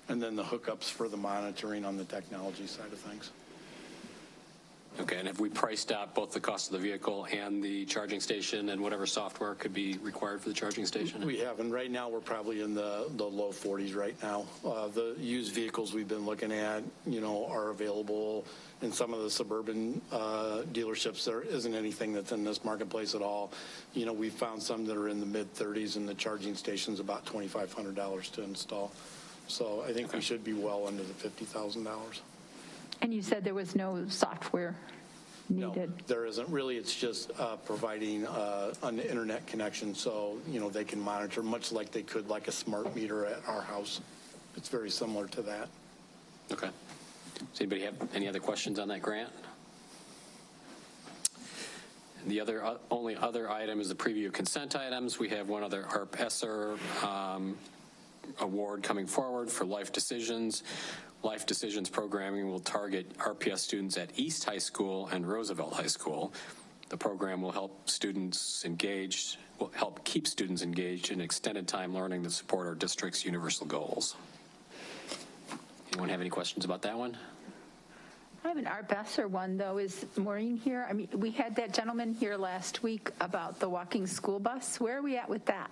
and then the hookups for the monitoring on the technology side of things. Okay, and have we priced out both the cost of the vehicle and the charging station and whatever software could be required for the charging station? We have, and right now we're probably in the low 40s right now. The used vehicles we've been looking at, are available in some of the suburban dealerships. There isn't anything that's in this marketplace at all. We found some that are in the mid 30s, and the charging station's about $2,500 to install. So I think we should be well under the $50,000. And you said there was no software needed? No, there isn't. Really, it's just providing an internet connection so, they can monitor much like they could like a smart meter at our house. It's very similar to that. Okay. Does anybody have any other questions on that grant? The only other item is the preview of consent items. We have one other ARP ESSER award coming forward for Life Decisions. Life Decisions programming will target RPS students at East High School and Roosevelt High School. The program will help keep students engaged in extended time learning to support our district's universal goals. Anyone have any questions about that one? I have an Art Besser one, though. Is Maureen here? I mean, we had that gentleman here last week about the walking school bus. Where are we at with that?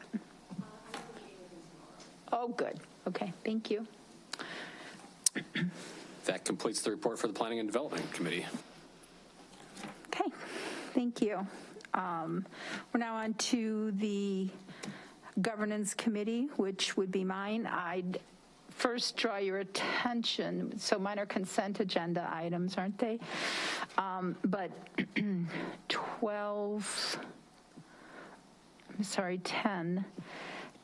Oh, good. Okay, thank you. That completes the report for the Planning and Development Committee. Okay, thank you. We're now on to the Governance Committee, which would be mine. I'd first draw your attention, so mine are consent agenda items, aren't they? But 10.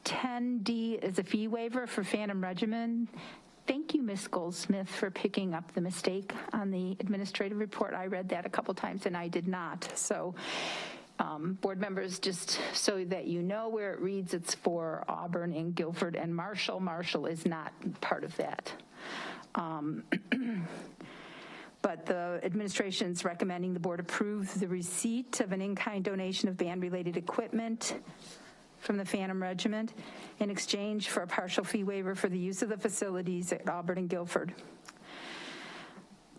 10D is a fee waiver for Phantom Regiment. Thank you, Ms. Goldsmith, for picking up the mistake on the administrative report. I read that a couple times and I did not. So board members, just so that you know where it reads, it's for Auburn and Guilford and Marshall. Marshall is not part of that. But the administration's recommending the board approve the receipt of an in-kind donation of band-related equipment from the Phantom Regiment in exchange for a partial fee waiver for the use of the facilities at Auburn and Guilford.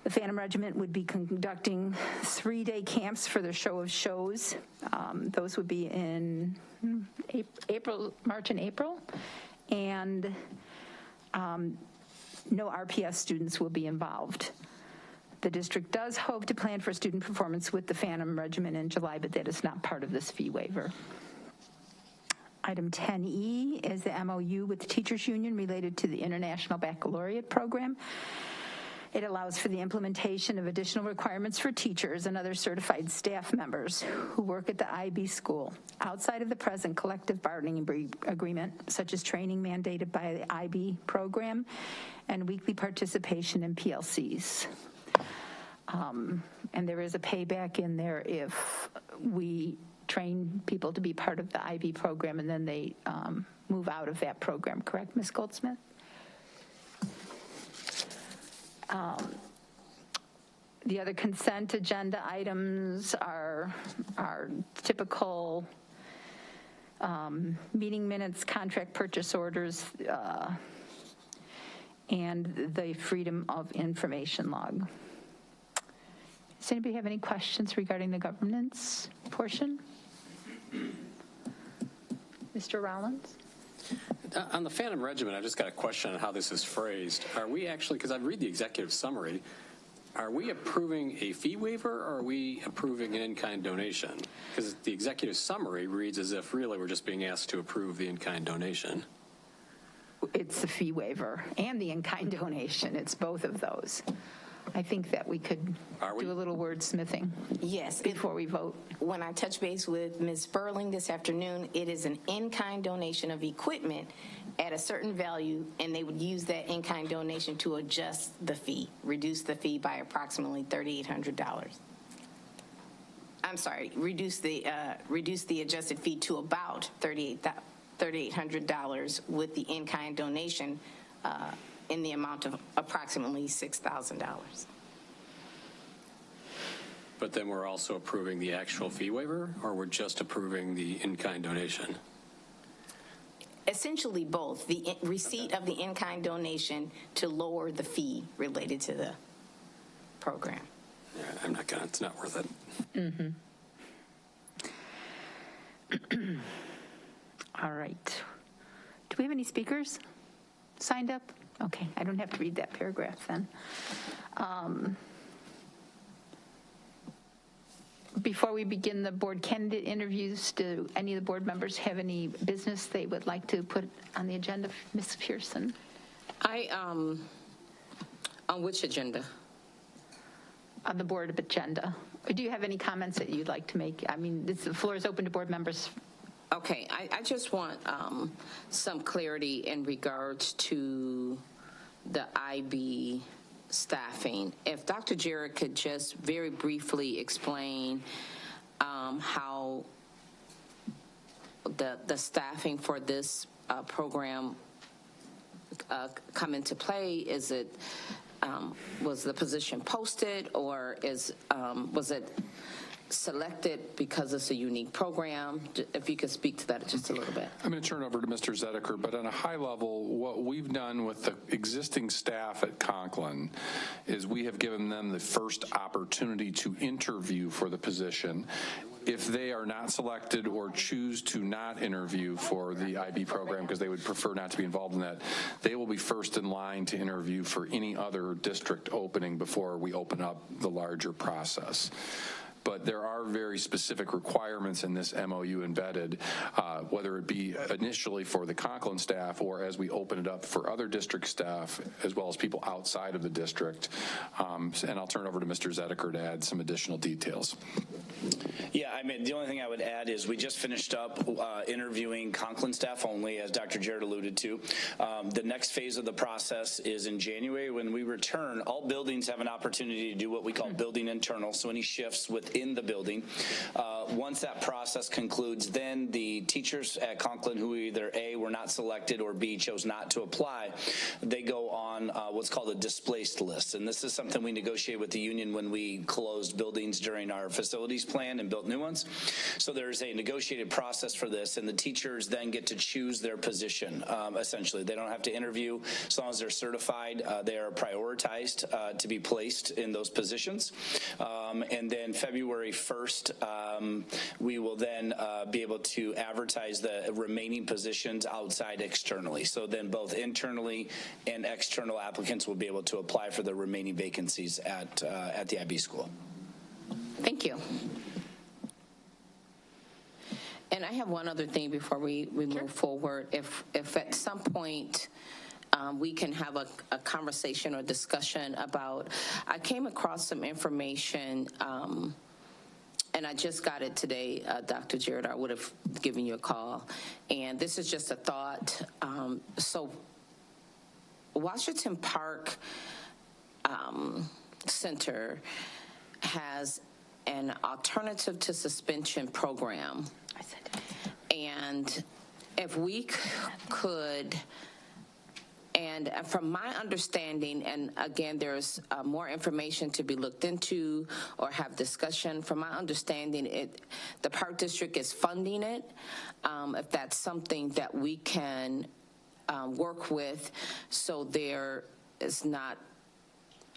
The Phantom Regiment would be conducting 3-day camps for their show of shows. Those would be in March and April. And no RPS students will be involved. The district does hope to plan for student performance with the Phantom Regiment in July, but that is not part of this fee waiver. Item 10E is the MOU with the Teachers Union related to the International Baccalaureate Program. It allows for the implementation of additional requirements for teachers and other certified staff members who work at the IB school outside of the present collective bargaining agreement, such as training mandated by the IB program and weekly participation in PLCs. And there is a payback in there if we train people to be part of the IB program and then they move out of that program, correct, Ms. Goldsmith? The other consent agenda items are typical meeting minutes, contract purchase orders, and the Freedom of Information log. Does anybody have any questions regarding the governance portion? Mr. Rollins? On the Phantom Regiment, I just got a question on how this is phrased. Are we actually, because I read the executive summary, are we approving a fee waiver or are we approving an in-kind donation? Because the executive summary reads as if really we're just being asked to approve the in-kind donation. It's the fee waiver and the in-kind donation. It's both of those. I think that we could do a little wordsmithing. Yes. Before we vote. When I touch base with Ms. Sperling this afternoon, it is an in-kind donation of equipment at a certain value, and they would use that in-kind donation to adjust the fee, reduce the fee by approximately $3,800. I'm sorry, reduce the adjusted fee to about $3,800 with the in-kind donation in the amount of approximately $6,000. But then we're also approving the actual fee waiver, or we're just approving the in-kind donation? Essentially both. The receipt of the in-kind donation to lower the fee related to the program. Yeah, I'm not gonna, it's not worth it. Mm-hmm. All right. Do we have any speakers signed up? Okay, I don't have to read that paragraph then. Before we begin the board candidate interviews, do any of the board members have any business they would like to put on the agenda? Ms. Pearson? On which agenda? On the board agenda. Do you have any comments that you'd like to make? I mean, the floor is open to board members. Okay, I just want some clarity in regards to the IB staffing. If Dr. Jarrett could just very briefly explain how the staffing for this program come into play. Is it, was the position posted, or was it selected because it's a unique program? If you could speak to that just a little bit. I'm going to turn over to Mr. Zedeker, but on a high level, what we've done with the existing staff at Conklin is we have given them the first opportunity to interview for the position. If they are not selected or choose to not interview for the IB program because they would prefer not to be involved in that, they will be first in line to interview for any other district opening before we open up the larger process. But there are very specific requirements in this MOU embedded, whether it be initially for the Conklin staff or as we open it up for other district staff, as well as people outside of the district. And I'll turn over to Mr. Zedeker to add some additional details. Yeah, I mean, the only thing I would add is we just finished up interviewing Conklin staff only, as Dr. Jarrett alluded to. The next phase of the process is in January when we return. All buildings have an opportunity to do what we call building internal, so any shifts within the building. Once that process concludes, then the teachers at Conklin who either A, were not selected, or B, chose not to apply, they go on what's called a displaced list. And this is something we negotiate with the union when we closed buildings during our facilities plan and built new ones. So there's a negotiated process for this, and the teachers then get to choose their position. Essentially, they don't have to interview. As long as they're certified, they are prioritized to be placed in those positions. And then February 1st, we will then be able to advertise the remaining positions outside externally. So then both internally and external applicants will be able to apply for the remaining vacancies at the IB school. Thank you. And I have one other thing before we move forward. If at some point we can have a conversation or discussion about, I came across some information, and I just got it today, Dr. Jarrett. I would have given you a call. And this is just a thought. So Washington Park Center has an alternative to suspension program. And if we could, and from my understanding, and again, there's more information to be looked into or have discussion. From my understanding, the Park District is funding it. If that's something that we can work with, so there is not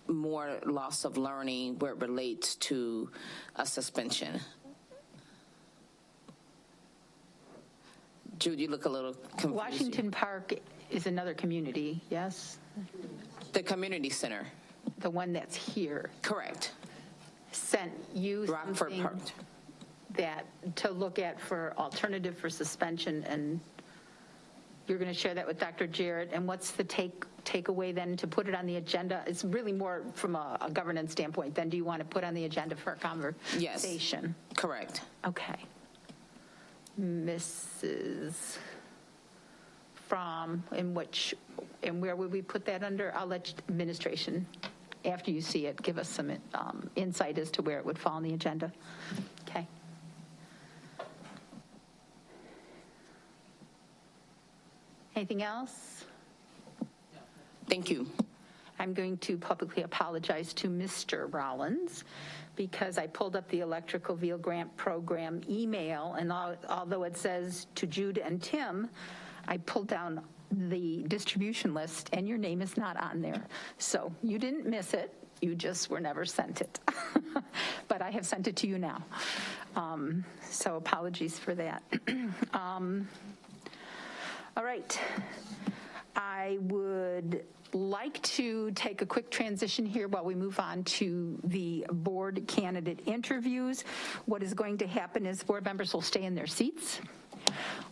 more loss of learning where it relates to a suspension. Jude, you look a little confused. Washington Park is another community, yes? The community center. The one that's here. Correct. Sent you Rockford something Park. that to look at for alternative for suspension, and you're going to share that with Dr. Jarrett. And what's the takeaway then to put it on the agenda? It's really more from a governance standpoint. Then do you want to put on the agenda for a conversation? Yes. Correct. Okay. Mrs. Fromm, and where would we put that under? I'll let administration, after you see it, give us some insight as to where it would fall on the agenda. Okay. Anything else? Thank you. I'm going to publicly apologize to Mr. Rollins because I pulled up the electrical vehicle grant program email, and although it says to Jude and Tim, I pulled down the distribution list, and your name is not on there. So you didn't miss it. You just were never sent it. But I have sent it to you now. So apologies for that. All right. I would like to take a quick transition here while we move on to the board candidate interviews. What is going to happen is board members will stay in their seats.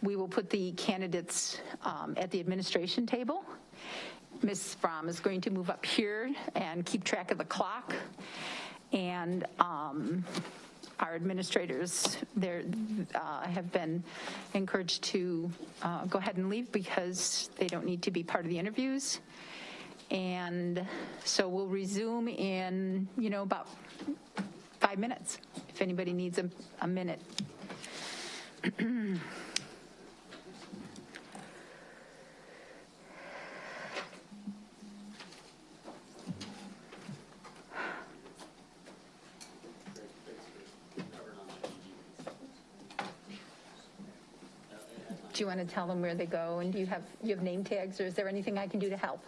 We will put the candidates at the administration table. Ms. Fromm is going to move up here and keep track of the clock. And our administrators there have been encouraged to go ahead and leave because they don't need to be part of the interviews. And so we'll resume in, about 5 minutes, if anybody needs a minute. Do you want to tell them where they go, and do you have name tags, or is there anything I can do to help?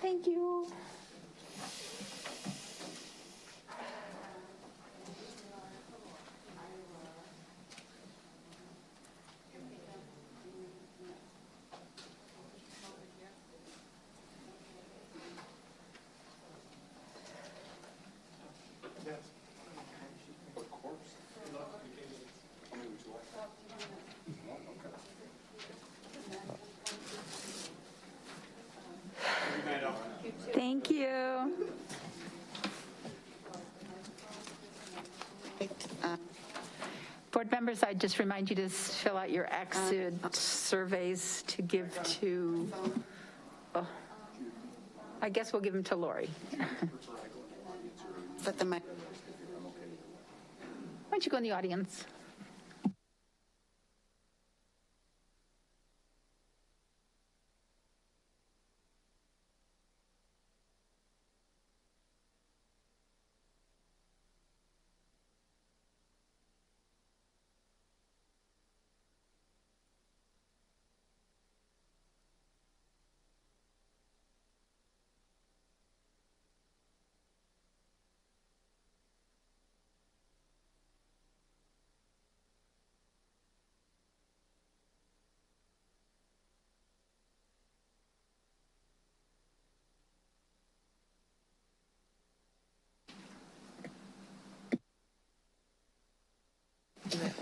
Thank you. Thank you. Board members, I just remind you to fill out your exit surveys to give to, I guess we'll give them to Lori. But the mic. Why don't you go in the audience?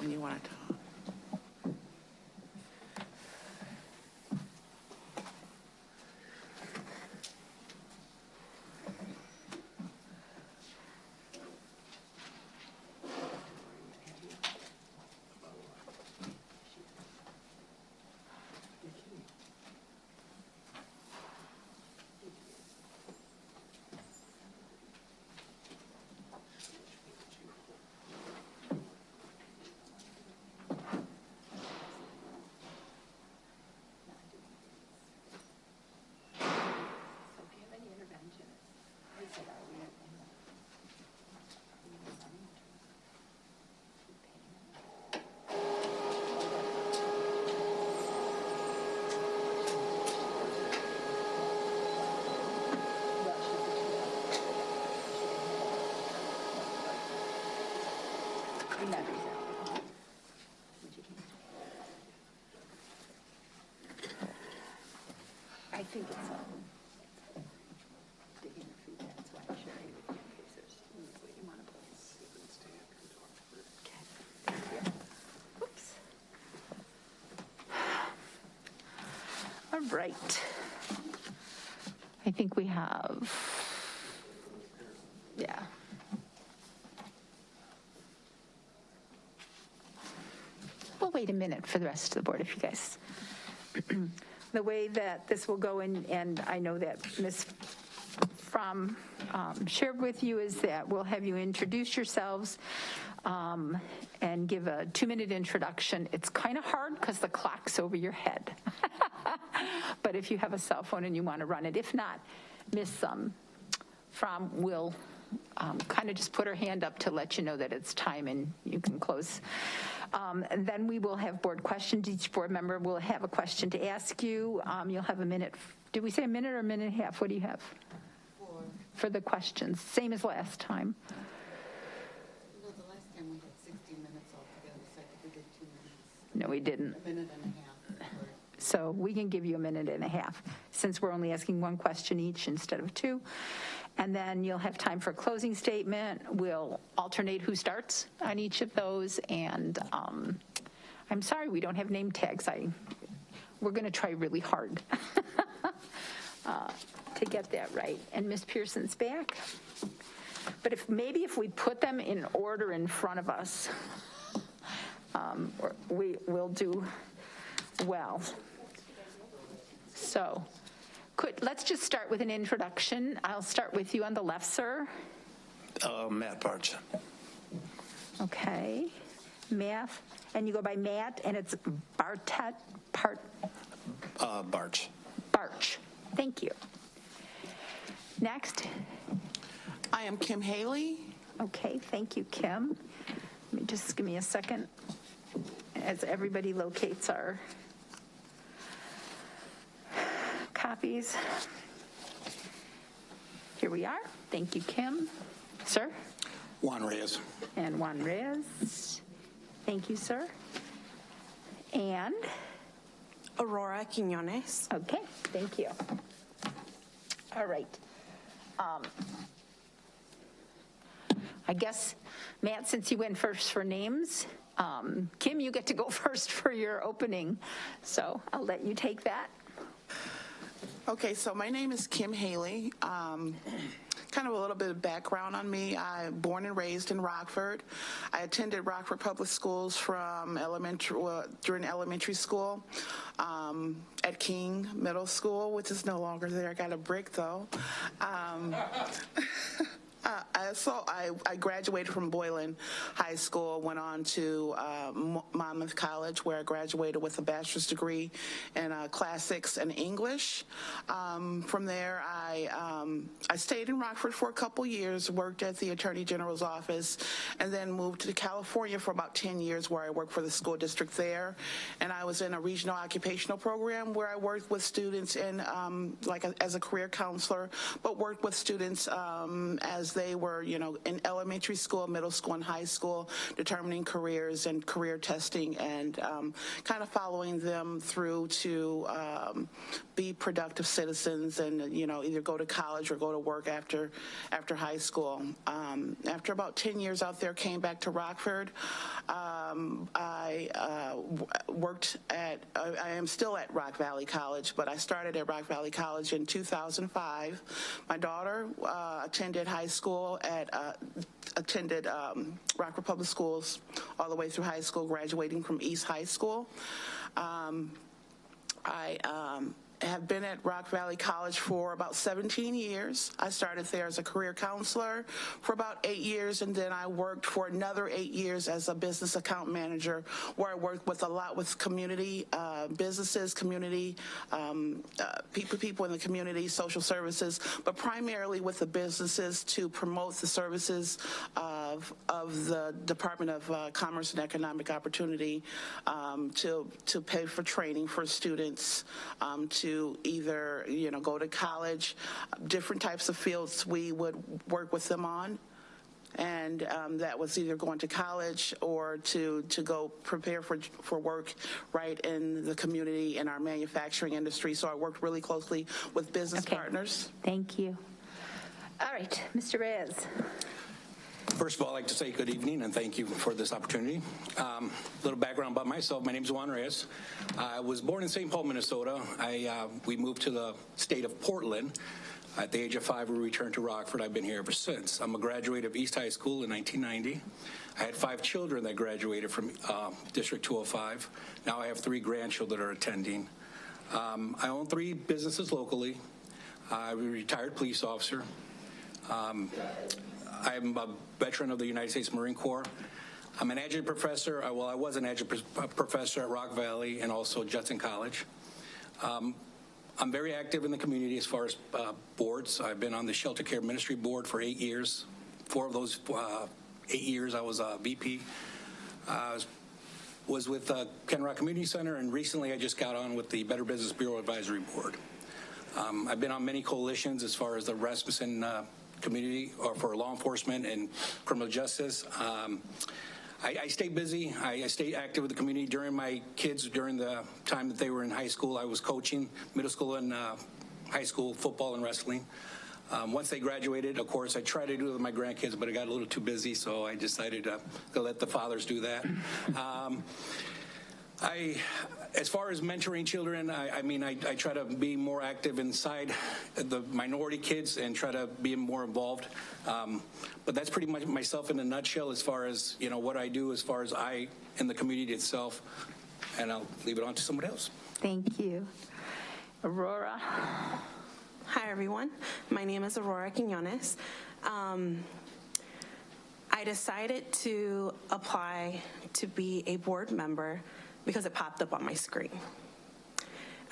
when you want to talk. I think it's digging your feet. That's why I'm sharing with you in case there's what you want to put. Okay. Thank you. Oops. All right. I think we have. Yeah. We'll wait a minute for the rest of the board if you guys. The way that this will go in, and I know that Ms. Fromm shared with you, is that we'll have you introduce yourselves and give a 2-minute introduction. It's kind of hard because the clock's over your head. But if you have a cell phone and you want to run it, if not, Ms. Fromm will kind of just put her hand up to let you know that it's time and you can close. And then we will have board questions. Each board member will have a question to ask you. You'll have a minute. Did we say a minute or a minute and a half? What do you have? 4. For the questions. Same as last time. No, the last time we had 60 minutes altogether, so I think we did 2 minutes. No, we didn't. A minute and a half. So we can give you a minute and a half since we're only asking one question each instead of 2. And then you'll have time for a closing statement. We'll alternate who starts on each of those. And I'm sorry we don't have name tags. We're going to try really hard to get that right. And Ms. Pearson's back. But if we put them in order in front of us, we will do well. So let's just start with an introduction. I'll start with you on the left, sir. Matt Barch. Okay. Matt, and you go by Matt, and it's Barch. Barch. Thank you. Next. I am Kim Haley. Okay, thank you, Kim. Just give me a second as everybody locates our copies. Here we are. Thank you, Kim. Sir? Juan Reyes. And Juan Reyes. Thank you, sir. And? Aurora Quinones. Okay, thank you. All right. I guess, Matt, since you went first for names, Kim, you get to go first for your opening. So I'll let you take that. Okay, so my name is Kim Haley. Kind of a little bit of background on me. I'm born and raised in Rockford. I attended Rockford Public Schools from during elementary school at King Middle School, which is no longer there. I got a brick, though. So I graduated from Boylan High School, went on to Monmouth College, where I graduated with a bachelor's degree in classics and English. From there, I stayed in Rockford for a couple years, worked at the Attorney General's office, and then moved to California for about 10 years, where I worked for the school district there. And I was in a regional occupational program where I worked with students in as a career counselor, but worked with students as they were, in elementary school, middle school, and high school, determining careers and career testing, and kind of following them through to be productive citizens and, either go to college or go to work after high school. After about 10 years out there, came back to Rockford. I am still at Rock Valley College, but I started at Rock Valley College in 2005. My daughter attended high school attended Rockford Public Schools all the way through high school, graduating from East High School. I have been at Rock Valley College for about 17 years. I started there as a career counselor for about 8 years, and then I worked for another 8 years as a business account manager, where I worked with a lot with community businesses, community people in the community, social services, but primarily with the businesses to promote the services of the Department of Commerce and Economic Opportunity, to pay for training for students, to either go to college, different types of fields we would work with them on, and that was either going to college or to go prepare for work right in the community in our manufacturing industry. So I worked really closely with business partners. Thank you. All right, Mr. Reyes. First of all, I'd like to say good evening and thank you for this opportunity. A little background about myself. My name is Juan Reyes. I was born in St. Paul, Minnesota. We moved to the state of Portland. At the age of 5, we returned to Rockford. I've been here ever since. I'm a graduate of East High School in 1990. I had 5 children that graduated from District 205. Now I have 3 grandchildren that are attending. I own 3 businesses locally. I'm a retired police officer. I'm a veteran of the United States Marine Corps. I'm an adjunct professor. I was an adjunct professor at Rock Valley and also Judson College. I'm very active in the community as far as boards. I've been on the Shelter Care Ministry Board for 8 years. 4 of those 8 years I was a VP. Was with Ken Rock Community Center, and recently I just got on with the Better Business Bureau Advisory Board. I've been on many coalitions as far as the Rasmussen community or for law enforcement and criminal justice. I stay busy. I stay active with the community. During the time that they were in high school, I was coaching middle school and high school football and wrestling. Once they graduated, of course, I tried to do it with my grandkids, but I got a little too busy, so I decided to let the fathers do that. As far as mentoring children, I try to be more active inside the minority kids and try to be more involved. But that's pretty much myself in a nutshell as far as, what I do as far as in the community itself. And I'll leave it on to somebody else. Thank you. Aurora. Hi, everyone. My name is Aurora Quiñones. I decided to apply to be a board member because it popped up on my screen.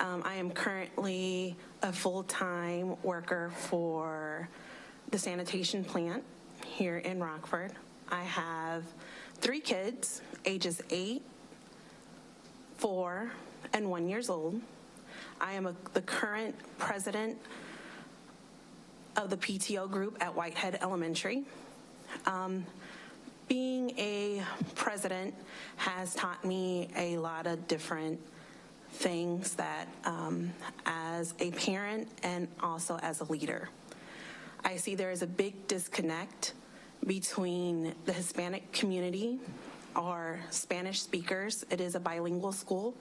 I am currently a full-time worker for the sanitation plant here in Rockford. I have 3 kids, ages 8, 4, and 1 years old. I am the current president of the PTO group at Whitehead Elementary. Being a president has taught me a lot of different things that as a parent and also as a leader. I see there is a big disconnect between the Hispanic community or Spanish speakers. It is a bilingual school.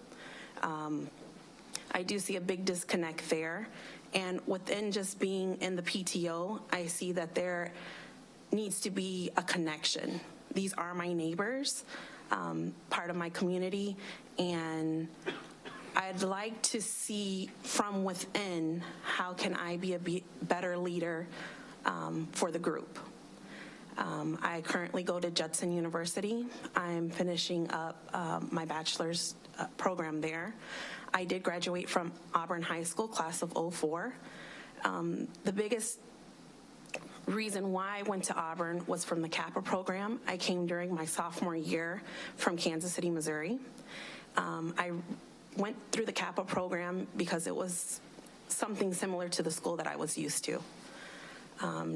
I do see a big disconnect there. And within just being in the PTO, I see that there needs to be a connection. These are my neighbors, part of my community, and I'd like to see from within how can I be a better leader for the group. I currently go to Judson University. I'm finishing up my bachelor's program there. I did graduate from Auburn High School, class of '04. The biggest reason why I went to Auburn was from the CAPA program. I came during my sophomore year from Kansas City, Missouri. I went through the CAPA program because it was something similar to the school that I was used to.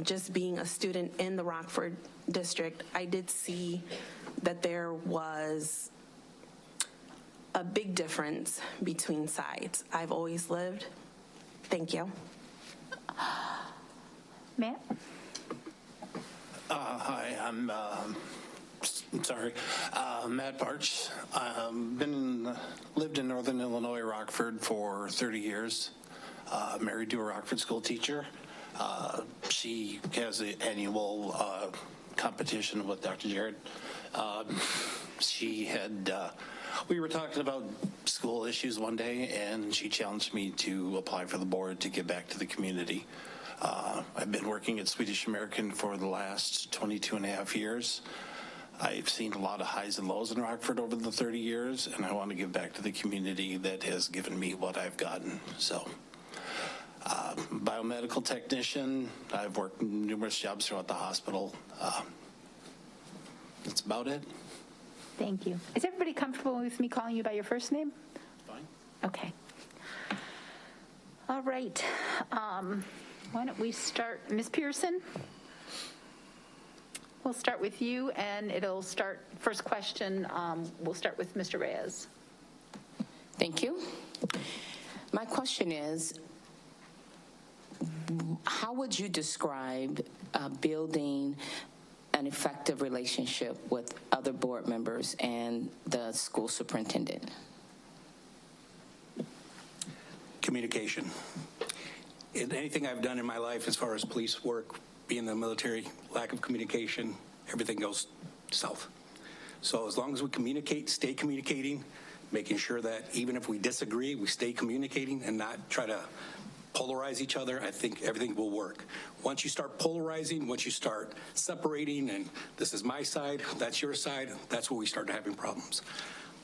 Just being a student in the Rockford district, I did see that there was a big difference between sides. I've always lived. Thank you. Matt? Hi, I'm sorry, Matt Barch. Lived in Northern Illinois, Rockford for 30 years. Married to a Rockford school teacher. She has an annual competition with Dr. Jared. We were talking about school issues one day, and she challenged me to apply for the board to give back to the community. I've been working at Swedish American for the last 22 and a half years. I've seen a lot of highs and lows in Rockford over the 30 years, and I want to give back to the community that has given me what I've gotten. So, biomedical technician, I've worked numerous jobs throughout the hospital. That's about it. Thank you. Is everybody comfortable with me calling you by your first name? Fine. Okay. All right. Why don't we start, Ms. Pearson? We'll start with you, and it'll start, first question, we'll start with Mr. Reyes. Thank you. My question is, how would you describe building an effective relationship with other board members and the school superintendent? Communication. In anything I've done in my life as far as police work, being in the military, lack of communication, everything goes south. So as long as we communicate, stay communicating, making sure that even if we disagree, we stay communicating and not try to polarize each other, I think everything will work. Once you start polarizing, once you start separating, and this is my side, that's your side, that's where we start having problems.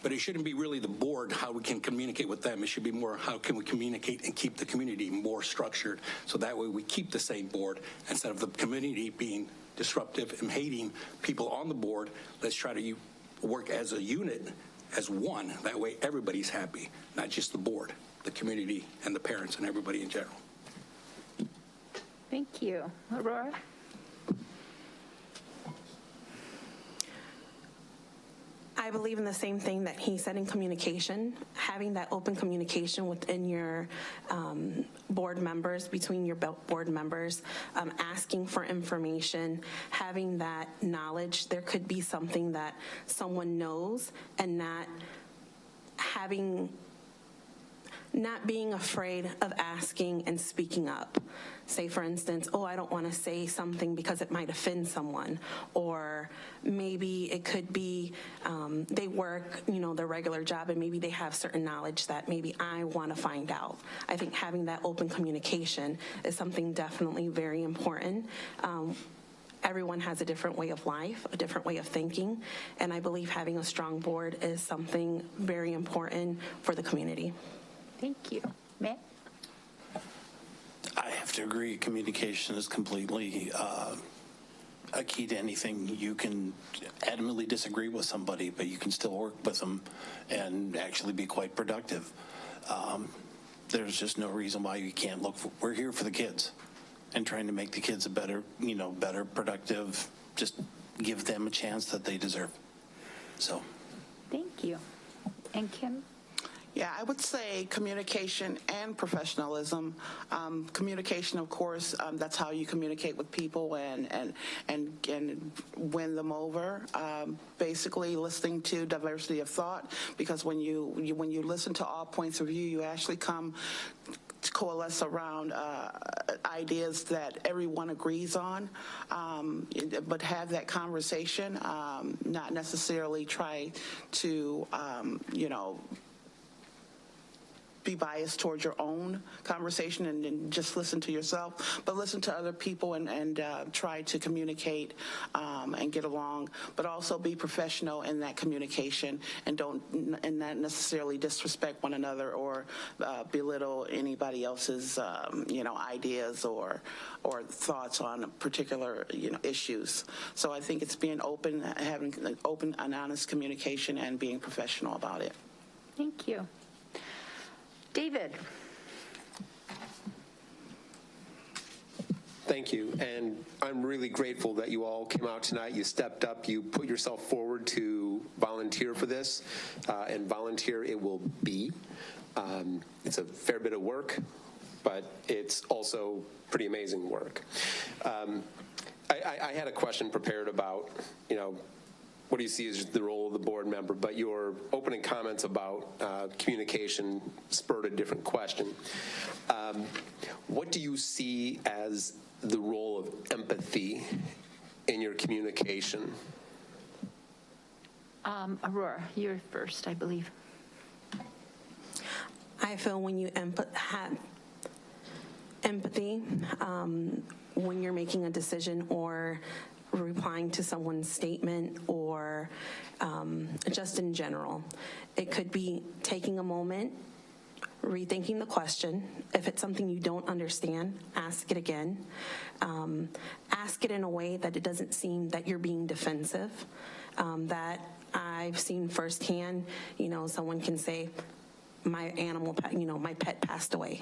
But it shouldn't be really the board, how we can communicate with them. It should be more, how can we communicate and keep the community more structured, so that way we keep the same board instead of the community being disruptive and hating people on the board. Let's try to work as a unit, as one. That way everybody's happy, not just the board, the community and the parents and everybody in general. Thank you. Aurora? I believe in the same thing that he said in communication, having that open communication within your board members, between your board members, asking for information, having that knowledge. There could be something that someone knows, and not being afraid of asking and speaking up. Say, for instance, oh, I don't want to say something because it might offend someone. Or maybe it could be they work, their regular job, and maybe they have certain knowledge that maybe I want to find out. I think having that open communication is something definitely very important. Everyone has a different way of life, a different way of thinking, and I believe having a strong board is something very important for the community. Thank you. Matt? I have to agree. Communication is completely a key to anything. You can adamantly disagree with somebody, but you can still work with them and actually be quite productive. There's just no reason why you can't look for, we're here for the kids and trying to make the kids a better, better, productive, just give them a chance that they deserve. So. Thank you. And Kim? Yeah, I would say communication and professionalism. Communication, of course, that's how you communicate with people and win them over. Basically, listening to diversity of thought, because when you listen to all points of view, you actually come to coalesce around ideas that everyone agrees on, but have that conversation, not necessarily try to, be biased towards your own conversation and just listen to yourself, but listen to other people and try to communicate and get along, but also be professional in that communication and not necessarily disrespect one another or belittle anybody else's ideas or thoughts on particular issues. So I think it's being open, having open and honest communication and being professional about it. Thank you. David. Thank you, and I'm really grateful that you all came out tonight. You stepped up, you put yourself forward to volunteer for this, and volunteer it will be. It's a fair bit of work, but it's also pretty amazing work. I had a question prepared about, what do you see as the role of the board member, but your opening comments about communication spurred a different question. What do you see as the role of empathy in your communication? Aurora, you're first, I believe. I feel when you have empathy, when you're making a decision or replying to someone's statement or just in general, it could be taking a moment, rethinking the question. If it's something you don't understand, ask it again. Ask it in a way that it doesn't seem that you're being defensive. That I've seen firsthand, someone can say, my animal pet, my pet passed away.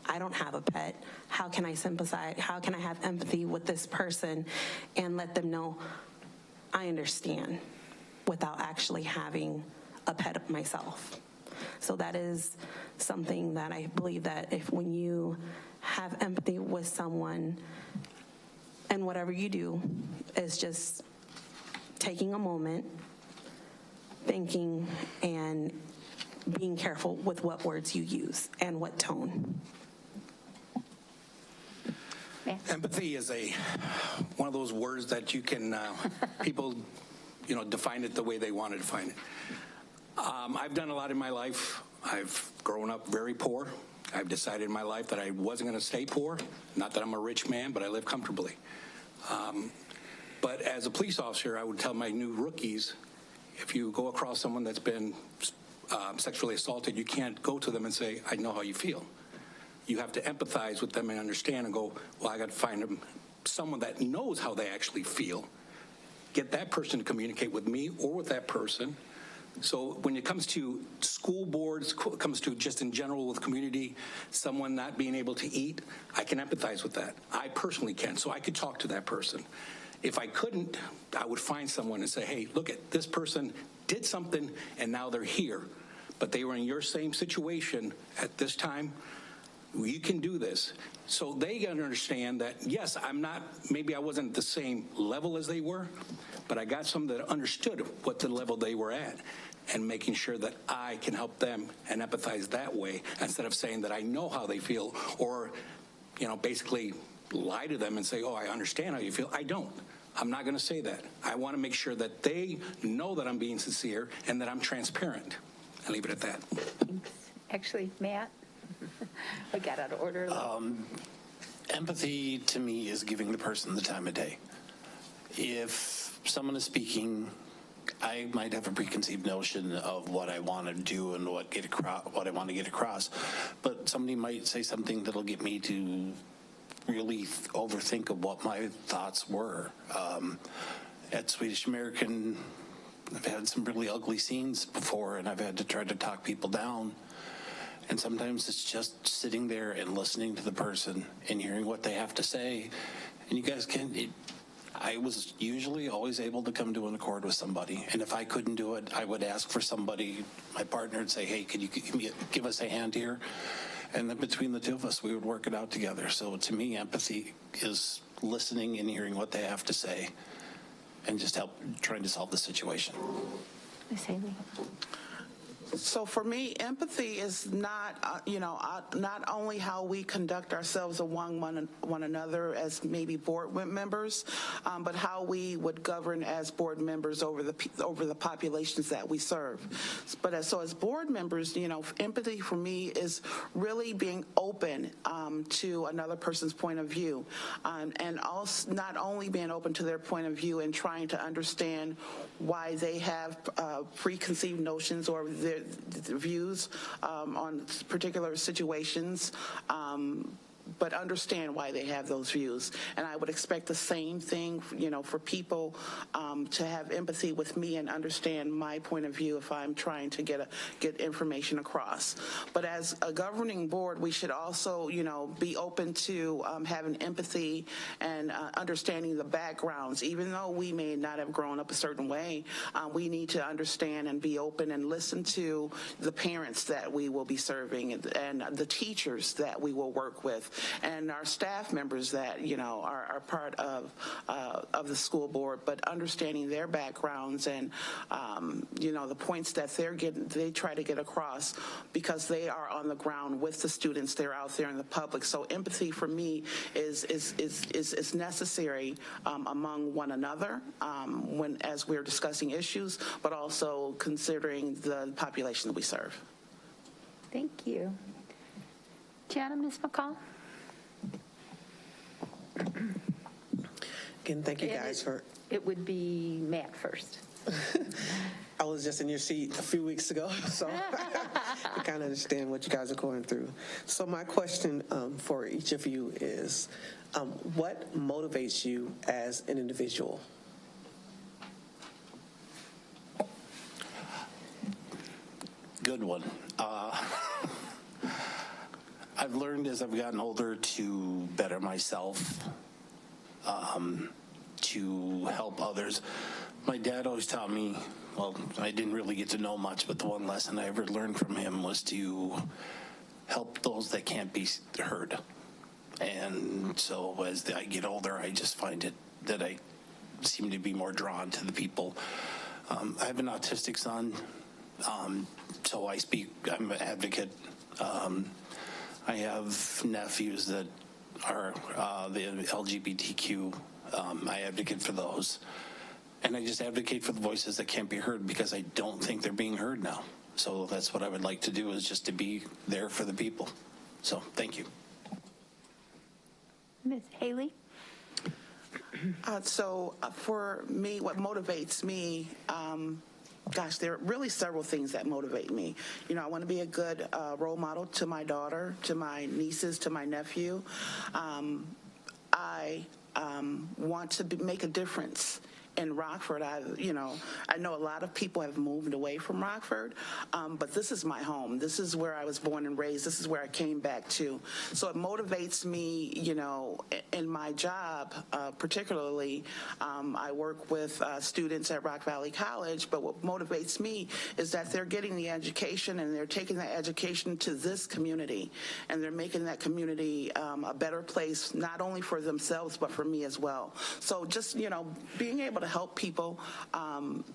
I don't have a pet. How can I sympathize? How can I have empathy with this person and let them know I understand without actually having a pet myself? So that is something that I believe that when you have empathy with someone and whatever you do is just taking a moment, thinking, and being careful with what words you use and what tone. Empathy is one of those words that you can, people, define it the way they want to define it. I've done a lot in my life. I've grown up very poor. I've decided in my life that I wasn't going to stay poor. Not that I'm a rich man, but I live comfortably. But as a police officer, I would tell my new rookies, if you go across someone that's been sexually assaulted, you can't go to them and say, I know how you feel. You have to empathize with them and understand and go, well, I got to find them someone that knows how they actually feel. Get that person to communicate with me or with that person. So when it comes to school boards, it comes to just in general with community, someone not being able to eat, I can empathize with that. I personally can, so I could talk to that person. If I couldn't, I would find someone and say, hey, look at this person did something and now they're here, but they were in your same situation at this time. You can do this. So they understand that, yes, maybe I wasn't at the same level as they were, but I got some that understood what the level they were at and making sure that I can help them and empathize that way instead of saying that I know how they feel or, basically lie to them and say, oh, I understand how you feel. I don't. I'm not going to say that. I want to make sure that they know that I'm being sincere and that I'm transparent. I'll leave it at that. Thanks. Actually, Matt? I got out of order a little. Empathy to me is giving the person the time of day. If someone is speaking, I might have a preconceived notion of what I want to do and what I want to get across, but somebody might say something that'll get me to really overthink of what my thoughts were. At Swedish American, I've had some really ugly scenes before, and I've had to try to talk people down. And sometimes it's just sitting there and listening to the person and hearing what they have to say. And you guys I was usually always able to come to an accord with somebody. And if I couldn't do it, I would ask for somebody, my partner, and say, hey, could you give us a hand here? And then between the two of us, we would work it out together. So to me, empathy is listening and hearing what they have to say and just trying to solve the situation. Ms. Haley. So for me, empathy is not, not only how we conduct ourselves among one another as maybe board members, but how we would govern as board members over the populations that we serve. But as board members, empathy for me is really being open to another person's point of view, and also not only being open to their point of view and trying to understand why they have preconceived notions or their views on particular situations, but understand why they have those views. And I would expect the same thing, for people to have empathy with me and understand my point of view if I'm trying to get information across. But as a governing board, we should also, be open to having empathy and understanding the backgrounds. Even though we may not have grown up a certain way, we need to understand and be open and listen to the parents that we will be serving and the teachers that we will work with and our staff members that, are part of the school board, but understanding their backgrounds and, the points that they try to get across because they are on the ground with the students. They're out there in the public. So empathy for me is necessary among one another as we're discussing issues, but also considering the population that we serve. Thank you. Gianna, Ms. McCall? Again, thank you guys for... It would be Matt first. I was just in your seat a few weeks ago, so I kind of understand what you guys are going through. So my question for each of you is, what motivates you as an individual? Good one. I've learned as I've gotten older to better myself, to help others. My dad always taught me, well, I didn't really get to know much, but the one lesson I ever learned from him was to help those that can't be heard. And so as I get older, I just find it that I seem to be more drawn to the people. I have an autistic son, so I'm an advocate. I have nephews that are the LGBTQ. I advocate for those. And I just advocate for the voices that can't be heard because I don't think they're being heard now. So that's what I would like to do, is just to be there for the people. So thank you. Ms. Haley? For me, what motivates me, there are really several things that motivate me. I want to be a good role model to my daughter, to my nieces, to my nephew. I want to make a difference in Rockford. I know a lot of people have moved away from Rockford, but this is my home. This is where I was born and raised. This is where I came back to. So it motivates me, in my job, particularly. I work with students at Rock Valley College, but what motivates me is that they're getting the education and they're taking that education to this community, and they're making that community a better place, not only for themselves, but for me as well. So just, being able to help people,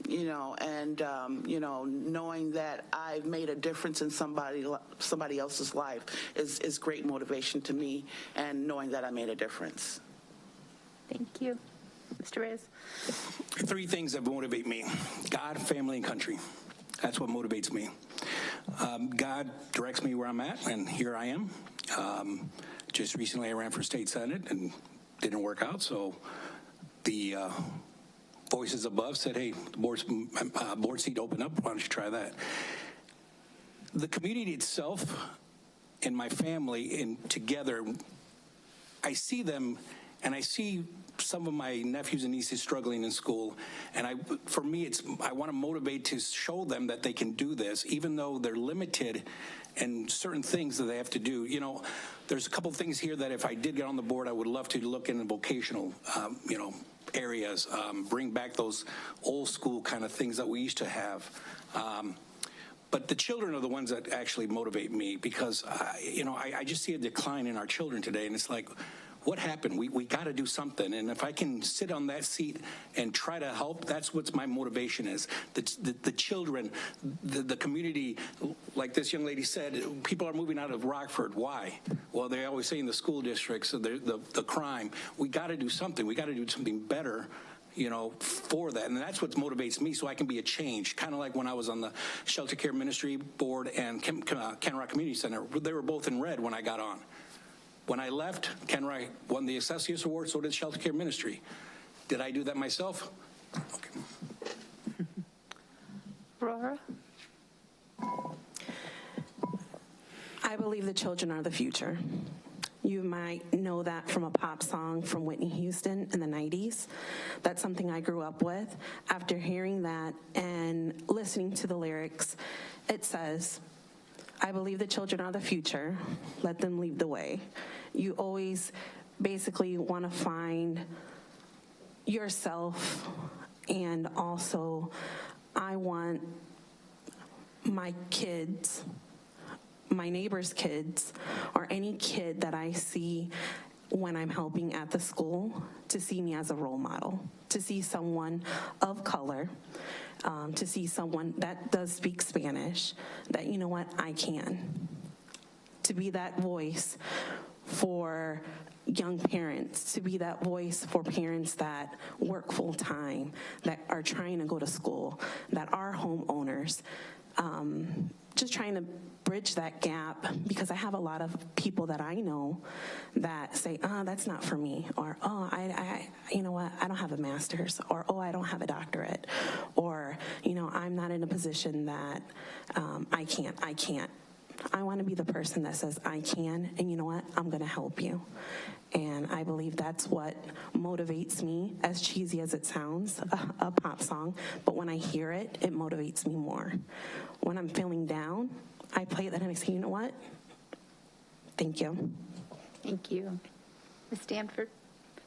knowing that I've made a difference in somebody else's life is great motivation to me, and knowing that I made a difference. Thank you. Mr. Reyes? 3 things that motivate me: God, family, and country. That's what motivates me. God directs me where I'm at, and here I am. Just recently I ran for state senate and didn't work out, so the voices above said, hey, the board seat opened up, why don't you try that? The community itself and my family together, I see them, and I see some of my nephews and nieces struggling in school, and for me, I want to motivate to show them that they can do this, even though they're limited in certain things that they have to do. There's a couple of things here that if I did get on the board, I would love to look into vocational, areas, bring back those old school kind of things that we used to have. But the children are the ones that actually motivate me because, I just see a decline in our children today, and it's like, what happened? We got to do something. And if I can sit on that seat and try to help, that's what my motivation is. The children, the community, like this young lady said, people are moving out of Rockford. Why? Well, they always say in the school districts, the crime. We got to do something. We got to do something better, for that. And that's what motivates me, so I can be a change. Kind of like when I was on the Shelter Care Ministry Board and Kenrock Community Center. They were both in red when I got on. When I left, Kenrock won the Accessius Award, so did Shelter Care Ministry. Did I do that myself? Okay. Aurora? I believe the children are the future. You might know that from a pop song from Whitney Houston in the 90s. That's something I grew up with. After hearing that and listening to the lyrics, it says, I believe the children are the future. Let them lead the way. You always basically want to find yourself, and also I want my kids, my neighbor's kids, or any kid that I see when I'm helping at the school to see me as a role model, to see someone of color, to see someone that does speak Spanish, that, you know what, I can. To be that voice for young parents, to be that voice for parents that work full time, that are trying to go to school, that are homeowners. Just trying to bridge that gap, because I have a lot of people that I know that say, that's not for me, or, I you know what, I don't have a master's, or, I don't have a doctorate, or, I'm not in a position that I can't. I want to be the person that says, I can, and you know what, I'm going to help you. And I believe that's what motivates me, as cheesy as it sounds, a pop song, but when I hear it, it motivates me more. When I'm feeling down, I play that and I say, you know what, thank you. Thank you. Ms. Stanford,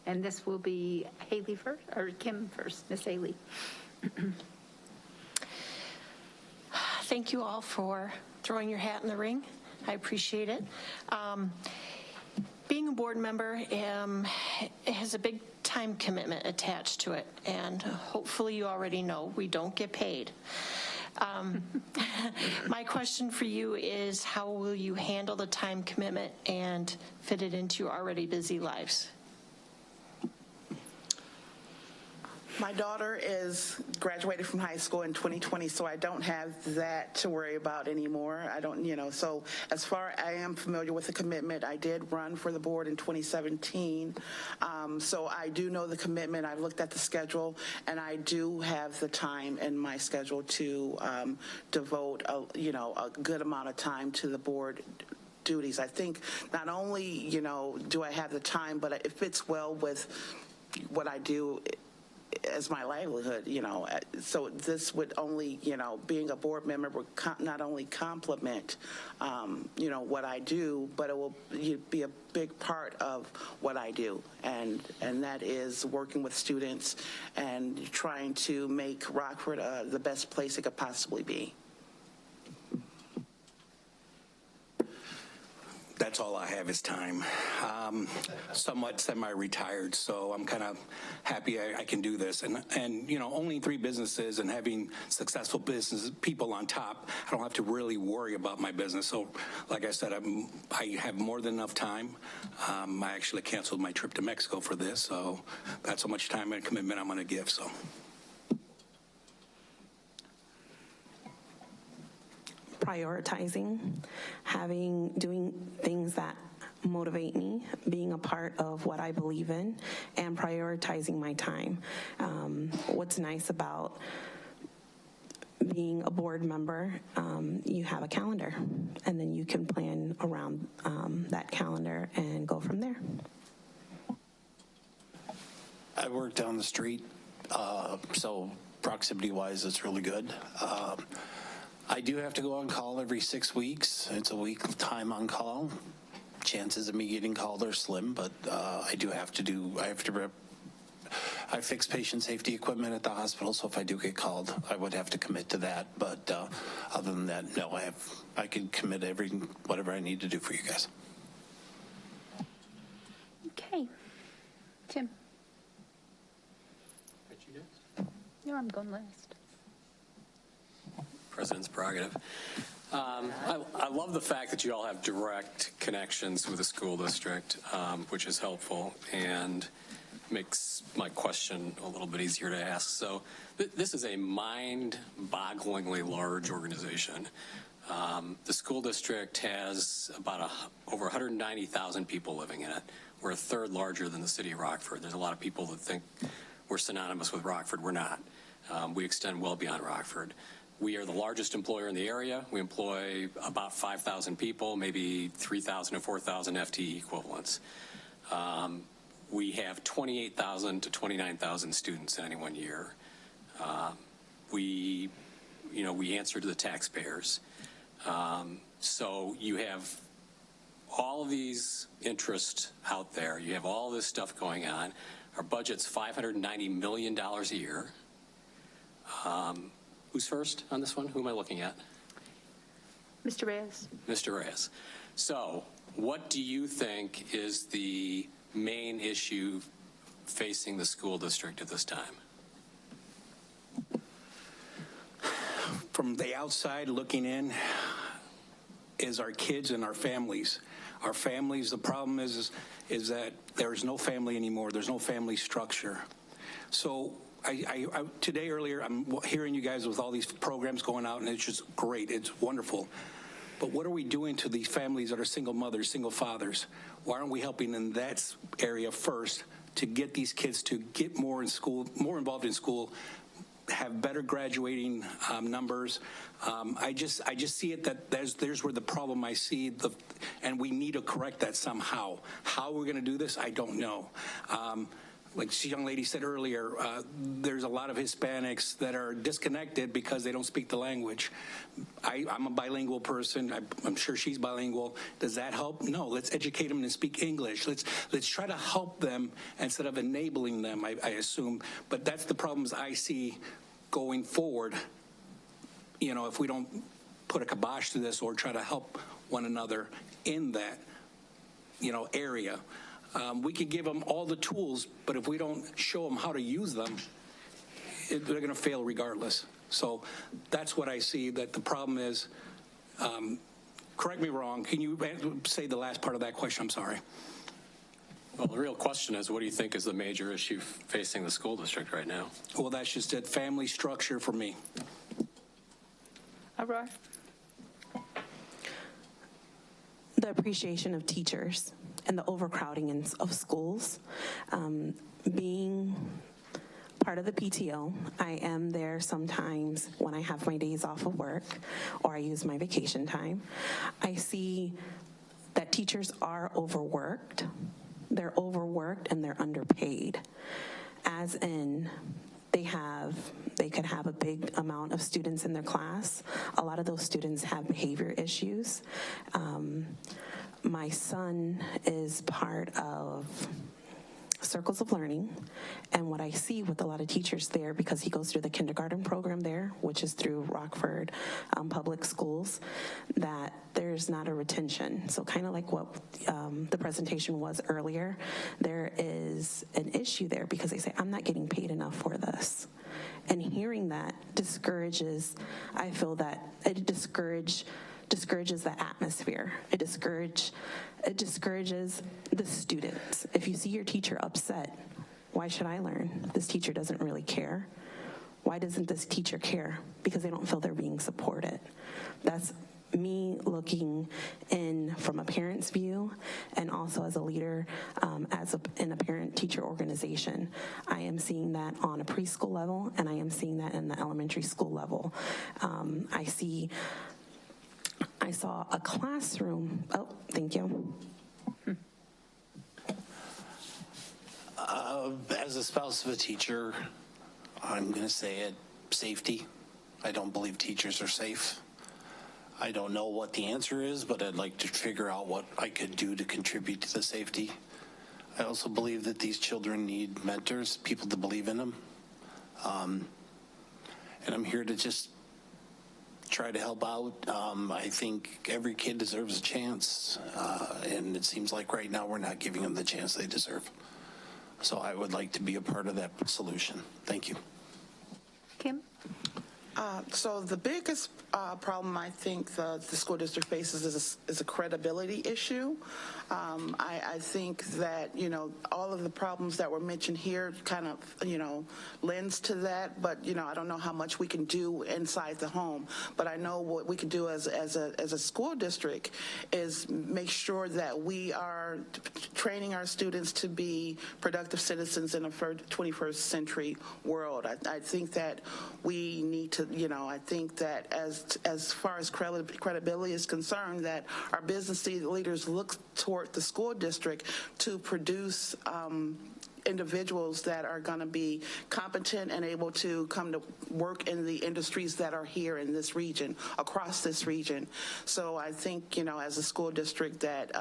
and this will be Haley first, or Kim first, Ms. Haley. Thank you all for throwing your hat in the ring. I appreciate it. Being a board member has a big time commitment attached to it, and hopefully you already know we don't get paid. My question for you is, how will you handle the time commitment and fit it into your already busy lives? My daughter is graduated from high school in 2020, so I don't have that to worry about anymore. I don't, so as far I am familiar with the commitment, I did run for the board in 2017. So I do know the commitment. I've looked at the schedule, and I do have the time in my schedule to devote a good amount of time to the board duties. I think not only, do I have the time, but it fits well with what I do as my livelihood, so this would only, being a board member would not only complement, what I do, but it will be a big part of what I do, and that is working with students and trying to make Rockford the best place it could possibly be. That's all I have is time. Somewhat semi-retired, so I'm kind of happy I can do this. And only 3 businesses and having successful business people on top, I don't have to really worry about my business. So, like I said, I have more than enough time. I actually canceled my trip to Mexico for this, so that's how much time and commitment I'm going to give. So. Prioritizing, doing things that motivate me, being a part of what I believe in, and prioritizing my time. What's nice about being a board member, you have a calendar, and then you can plan around that calendar and go from there. I work down the street, so proximity-wise, it's really good. I do have to go on call every 6 weeks. It's a week of time on call. Chances of me getting called are slim, but I fix patient safety equipment at the hospital, so if I do get called, I would have to commit to that. But other than that, no, I can commit whatever I need to do for you guys. Okay. Tim. No, I'm going last. President's prerogative. I love the fact that you all have direct connections with the school district, which is helpful and makes my question a little bit easier to ask. So this is a mind-bogglingly large organization. The school district has about over 190,000 people living in it. We're a third larger than the city of Rockford. There's a lot of people that think we're synonymous with Rockford. We're not. We extend well beyond Rockford. We are the largest employer in the area. We employ about 5,000 people, maybe 3,000 to 4,000 FTE equivalents. We have 28,000 to 29,000 students in any one year. We answer to the taxpayers. So you have all of these interests out there. You have all this stuff going on. Our budget's $590 million a year. Who's first on this one? Who am I looking at? Mr. Reyes. Mr. Reyes. So what do you think is the main issue facing the school district at this time? From the outside looking in is our kids and our families. Our families, the problem is that there's no family anymore. There's no family structure. So today earlier, I'm hearing you guys with all these programs going out, and it's just great. It's wonderful. But what are we doing to these families that are single mothers, single fathers? Why aren't we helping in that area first to get these kids to get more in school, more involved in school, have better graduating numbers? I just see it that there's where the problem I see, and we need to correct that somehow. How we're going to do this, I don't know. Like this young lady said earlier, there's a lot of Hispanics that are disconnected because they don't speak the language. I'm a bilingual person. I'm sure she's bilingual. Does that help? No. Let's educate them and speak English. Let's try to help them instead of enabling them, I assume. But that's the problems I see going forward, if we don't put a kibosh to this or try to help one another in that, area. We could give them all the tools, but if we don't show them how to use them, they're going to fail regardless. So that's what I see, that the problem is. Correct me wrong. Can you say the last part of that question? I'm sorry. Well, the real question is, what do you think is the major issue facing the school district right now? Well, that's just it. Family structure for me. All right. The appreciation of teachers and the overcrowding of schools. Being part of the PTO, I am there sometimes when I have my days off of work or I use my vacation time. I see that teachers are overworked. They're overworked and they're underpaid, as in they could have a big amount of students in their class. A lot of those students have behavior issues. My son is part of Circles of Learning, and what I see with a lot of teachers there, because he goes through the kindergarten program there, which is through Rockford public schools, that there's not a retention. So kind of like what the presentation was earlier, there is an issue there because they say, I'm not getting paid enough for this. And hearing that discourages, I feel that it discourages the atmosphere. It discourages the students. If you see your teacher upset, why should I learn? This teacher doesn't really care. Why doesn't this teacher care? Because they don't feel they're being supported. That's me looking in from a parent's view, and also as a leader in a parent-teacher organization. I am seeing that on a preschool level, and I am seeing that in the elementary school level. I saw a classroom. Oh, thank you. As a spouse of a teacher, I'm going to say it, safety. I don't believe teachers are safe. I don't know what the answer is, but I'd like to figure out what I could do to contribute to the safety. I also believe that these children need mentors, people to believe in them. And I'm here to just try to help out. I think every kid deserves a chance, and it seems like right now we're not giving them the chance they deserve. So I would like to be a part of that solution. Thank you. Kim? So the biggest problem I think the school district faces is a credibility issue. I think that, all of the problems that were mentioned here kind of, lends to that, but, I don't know how much we can do inside the home. But I know what we can do as a school district is make sure that we are training our students to be productive citizens in a 21st century world. I think that we need to, I think that as far as credibility is concerned, that our business leaders look toward the school district to produce individuals that are going to be competent and able to come to work in the industries that are here in this region, across this region. So I think, as a school district that,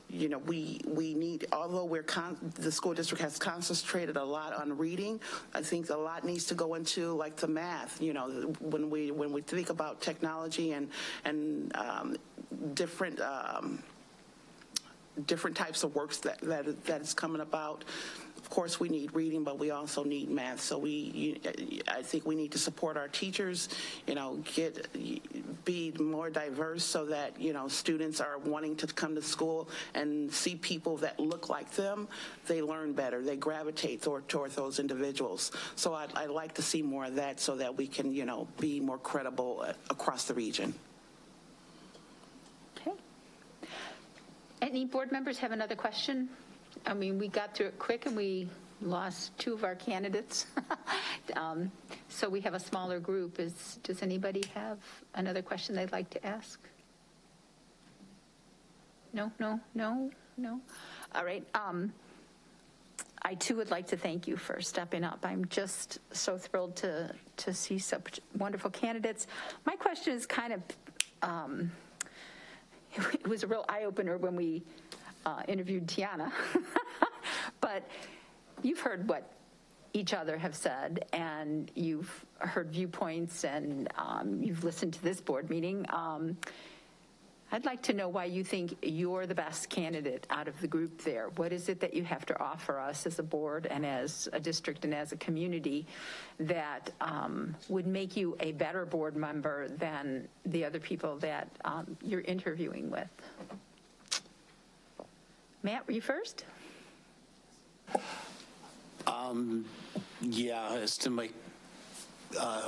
we need, although the school district has concentrated a lot on reading, I think a lot needs to go into like the math, when we think about technology and different types of works that is coming about. Of course, we need reading, but we also need math. So I think we need to support our teachers, be more diverse so that, students are wanting to come to school and see people that look like them. They learn better. They gravitate toward those individuals. So I'd like to see more of that so that we can, be more credible across the region. Okay. Any board members have another question? I mean, we got through it quick and we lost 2 of our candidates. So we have a smaller group. Does anybody have another question they'd like to ask? No. All right. I too would like to thank you for stepping up. I'm just so thrilled to see such wonderful candidates. My question is kind of, it was a real eye-opener when we interviewed Tiana, but you've heard what each other have said, and you've heard viewpoints, and you've listened to this board meeting. I'd like to know why you think you're the best candidate out of the group there. What is it that you have to offer us as a board and as a district and as a community that would make you a better board member than the other people that you're interviewing with? Matt, were you first? Yeah, as to my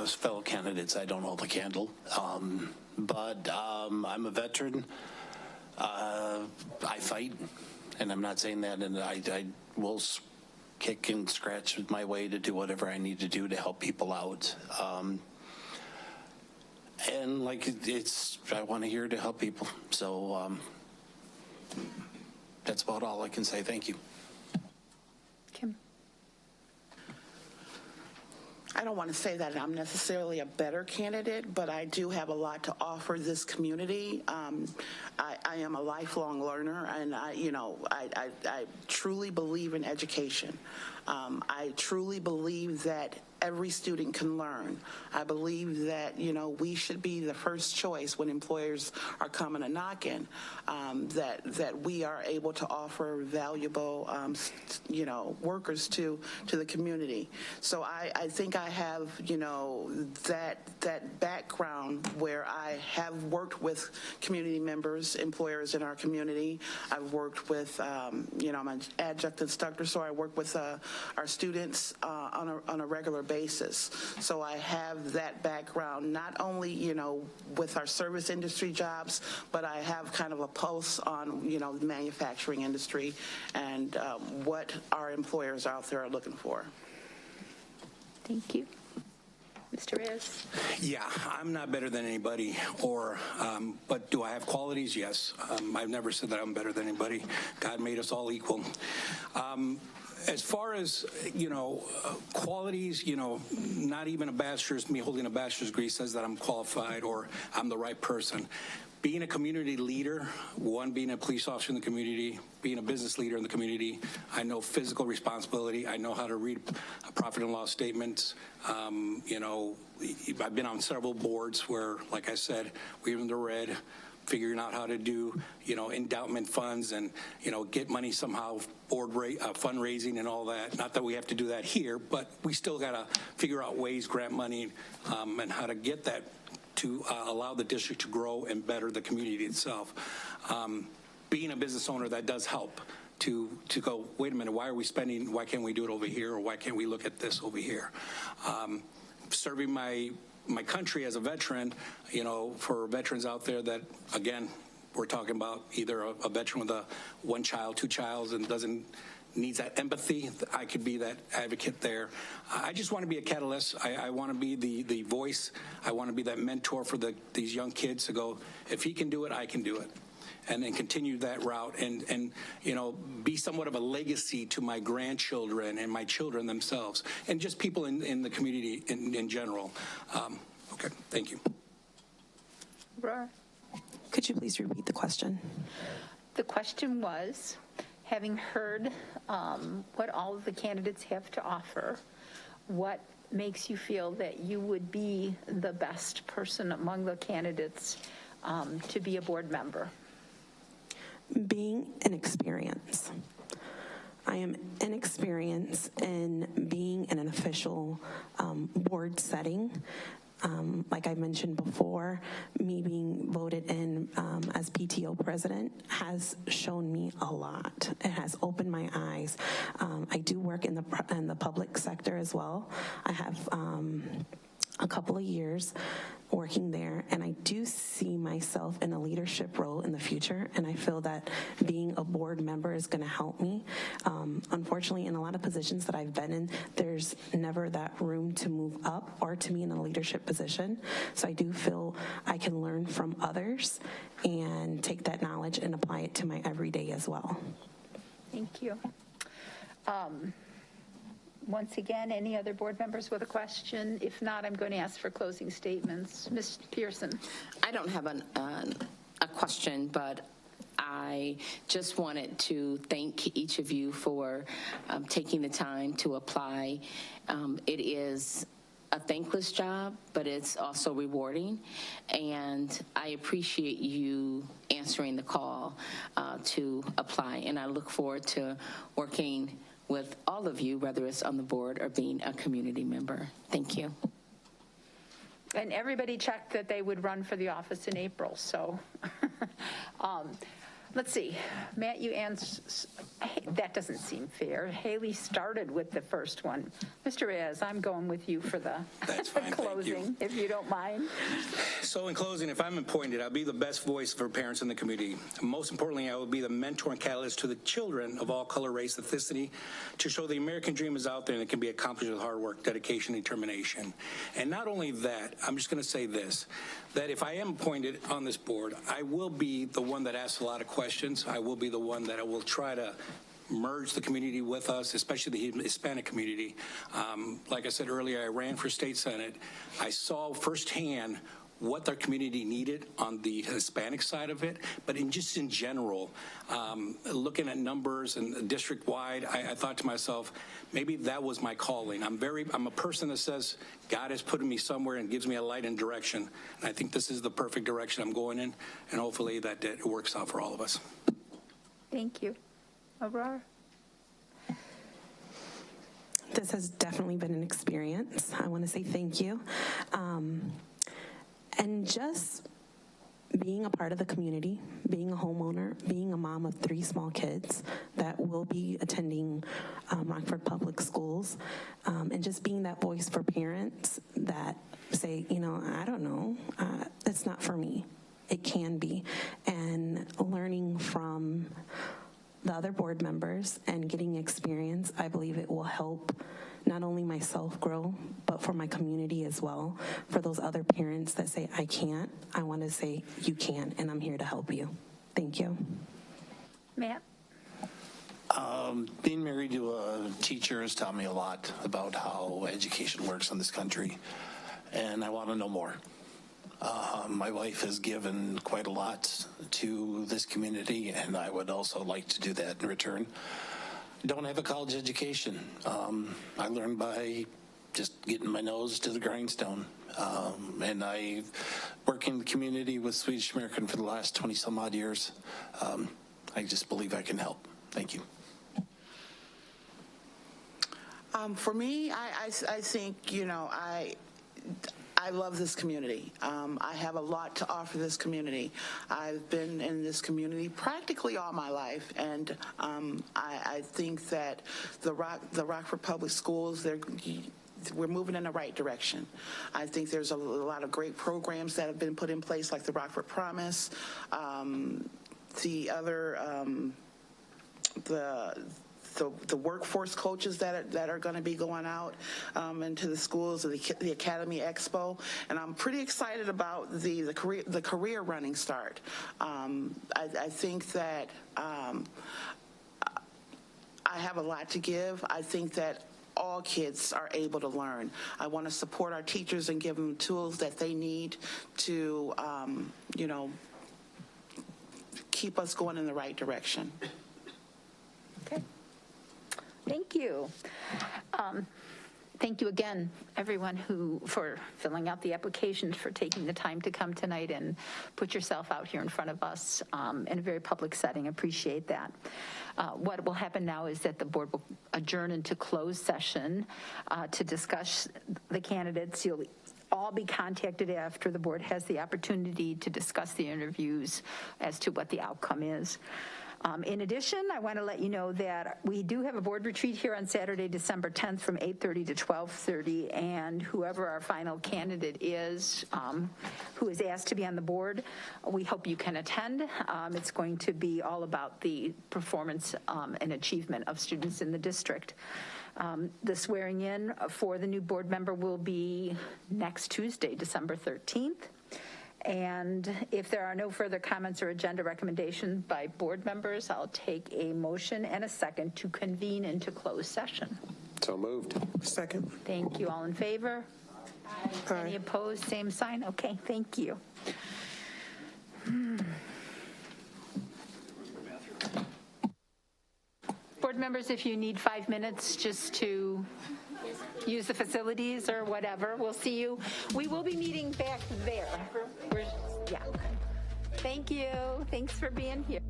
fellow candidates, I don't hold the candle. But I'm a veteran. I fight, and I'm not saying that, and I will kick and scratch my way to do whatever I need to do to help people out. And like I want to hear to help people. So that's about all I can say. Thank you. Kim. I don't want to say that I'm necessarily a better candidate, but I do have a lot to offer this community. I am a lifelong learner, and I truly believe in education. I truly believe that every student can learn. I believe that, we should be the first choice when employers are coming and knocking, that we are able to offer valuable, workers to the community. So I think I have, that background where I have worked with community members, employers in our community. I've worked with, I'm an adjunct instructor, so I work with our students on a regular basis. So I have that background, not only, with our service industry jobs, but I have kind of a pulse on, the manufacturing industry and what our employers out there are looking for. Thank you. Mr. Reyes? Yeah, I'm not better than anybody, but do I have qualities? Yes. I've never said that I'm better than anybody. God made us all equal. As far as, qualities, not even me holding a bachelor's degree says that I'm qualified or I'm the right person. Being a community leader, being a police officer in the community, being a business leader in the community, I know fiscal responsibility. I know how to read profit and loss statements. I've been on several boards where, like I said, we're in the red, figuring out how to do, endowment funds and, get money somehow, fundraising and all that. Not that we have to do that here, but we still got to figure out ways, grant money, and how to get that to allow the district to grow and better the community itself. Being a business owner, that does help to go, wait a minute, why are we spending, why can't we do it over here, or why can't we look at this over here? Serving my country as a veteran, you know, for veterans out there that, again, we're talking about either a veteran with one child, two childs, and needs that empathy. I could be that advocate there. I just want to be a catalyst. I want to be the voice. I want to be that mentor for these young kids to go, if he can do it, I can do it. And then continue that route and you know, be somewhat of a legacy to my grandchildren and my children themselves, and just people in the community in general. Okay, thank you. Could you please repeat the question? The question was, having heard what all of the candidates have to offer, what makes you feel that you would be the best person among the candidates to be a board member? Being an experience. I am inexperienced in being in an official board setting. Like I mentioned before, me being voted in as PTO president has shown me a lot. It has opened my eyes. I do work in the public sector as well. I have a couple of years working there, and I do see myself in a leadership role in the future, and I feel that being a board member is going to help me. Unfortunately, in a lot of positions that I've been in, there's never that room to move up or to be in a leadership position, so I do feel I can learn from others and take that knowledge and apply it to my everyday as well. Thank you. Once again, any other board members with a question? If not, I'm going to ask for closing statements. Ms. Pearson. I don't have a question, but I just wanted to thank each of you for taking the time to apply. It is a thankless job, but it's also rewarding, and I appreciate you answering the call to apply, and I look forward to working with all of you, whether it's on the board or being a community member. Thank you. And everybody checked that they would run for the office in April, so let's see. Matt, you answered. That doesn't seem fair. Haley started with the first one. Mr. Reyes, I'm going with you for the closing, if you don't mind. So in closing, if I'm appointed, I'll be the best voice for parents in the community. Most importantly, I will be the mentor and catalyst to the children of all color, race, ethnicity to show the American dream is out there and it can be accomplished with hard work, dedication, and determination. And not only that, I'm just going to say this, that if I am appointed on this board, I will be the one that asks a lot of questions. I will be the one that I will try to merge the community with us, especially the Hispanic community. Like I said earlier, I ran for state senate. I saw firsthand what their community needed on the Hispanic side of it, but just in general, looking at numbers and district-wide, I thought to myself, maybe that was my calling. I'm a person that says God has put me somewhere and gives me a light and direction, and I think this is the perfect direction I'm going in, and hopefully that it works out for all of us. Thank you. Aurora? This has definitely been an experience. I want to say thank you. And just being a part of the community, being a homeowner, being a mom of 3 small kids that will be attending Rockford Public Schools, and just being that voice for parents that say, you know, I don't know, it's not for me. It can be. And learning from the other board members and getting experience, I believe it will help not only myself grow, but for my community as well. For those other parents that say, I can't, I want to say, you can, and I'm here to help you. Thank you. Matt? Being married to a teacher has taught me a lot about how education works in this country, and I want to know more. My wife has given quite a lot to this community, and I would also like to do that in return. Don't have a college education. I learned by just getting my nose to the grindstone. And I work in the community with Swedish American for the last 20 some odd years. I just believe I can help. Thank you. For me, I think, you know, I love this community. I have a lot to offer this community. I've been in this community practically all my life, and I think that the Rockford Public Schools, we're moving in the right direction. I think there's a lot of great programs that have been put in place, like the Rockford Promise, the other, the workforce coaches that are going to be going out into the schools, the Academy Expo, and I'm pretty excited about the career running start. I think that I have a lot to give. I think that all kids are able to learn. I want to support our teachers and give them tools that they need to, keep us going in the right direction. Okay. Thank you. Thank you again, everyone for filling out the applications, for taking the time to come tonight and put yourself out here in front of us in a very public setting. Appreciate that. What will happen now is that the board will adjourn into closed session to discuss the candidates. You'll all be contacted after the board has the opportunity to discuss the interviews as to what the outcome is. In addition, I want to let you know that we do have a board retreat here on Saturday, December 10th from 8:30 to 12:30, and whoever our final candidate is, who is asked to be on the board, we hope you can attend. It's going to be all about the performance and achievement of students in the district. The swearing in for the new board member will be next Tuesday, December 13th. And if there are no further comments or agenda recommendations by board members, I'll take a motion and a second to convene into closed session. So moved. Second. Thank you. All in favor? Aye. Any opposed? Same sign. Okay, thank you. Board members, if you need 5 minutes just to use the facilities or whatever, we'll see you. We will be meeting back there. Yeah. Thank you. Thanks for being here.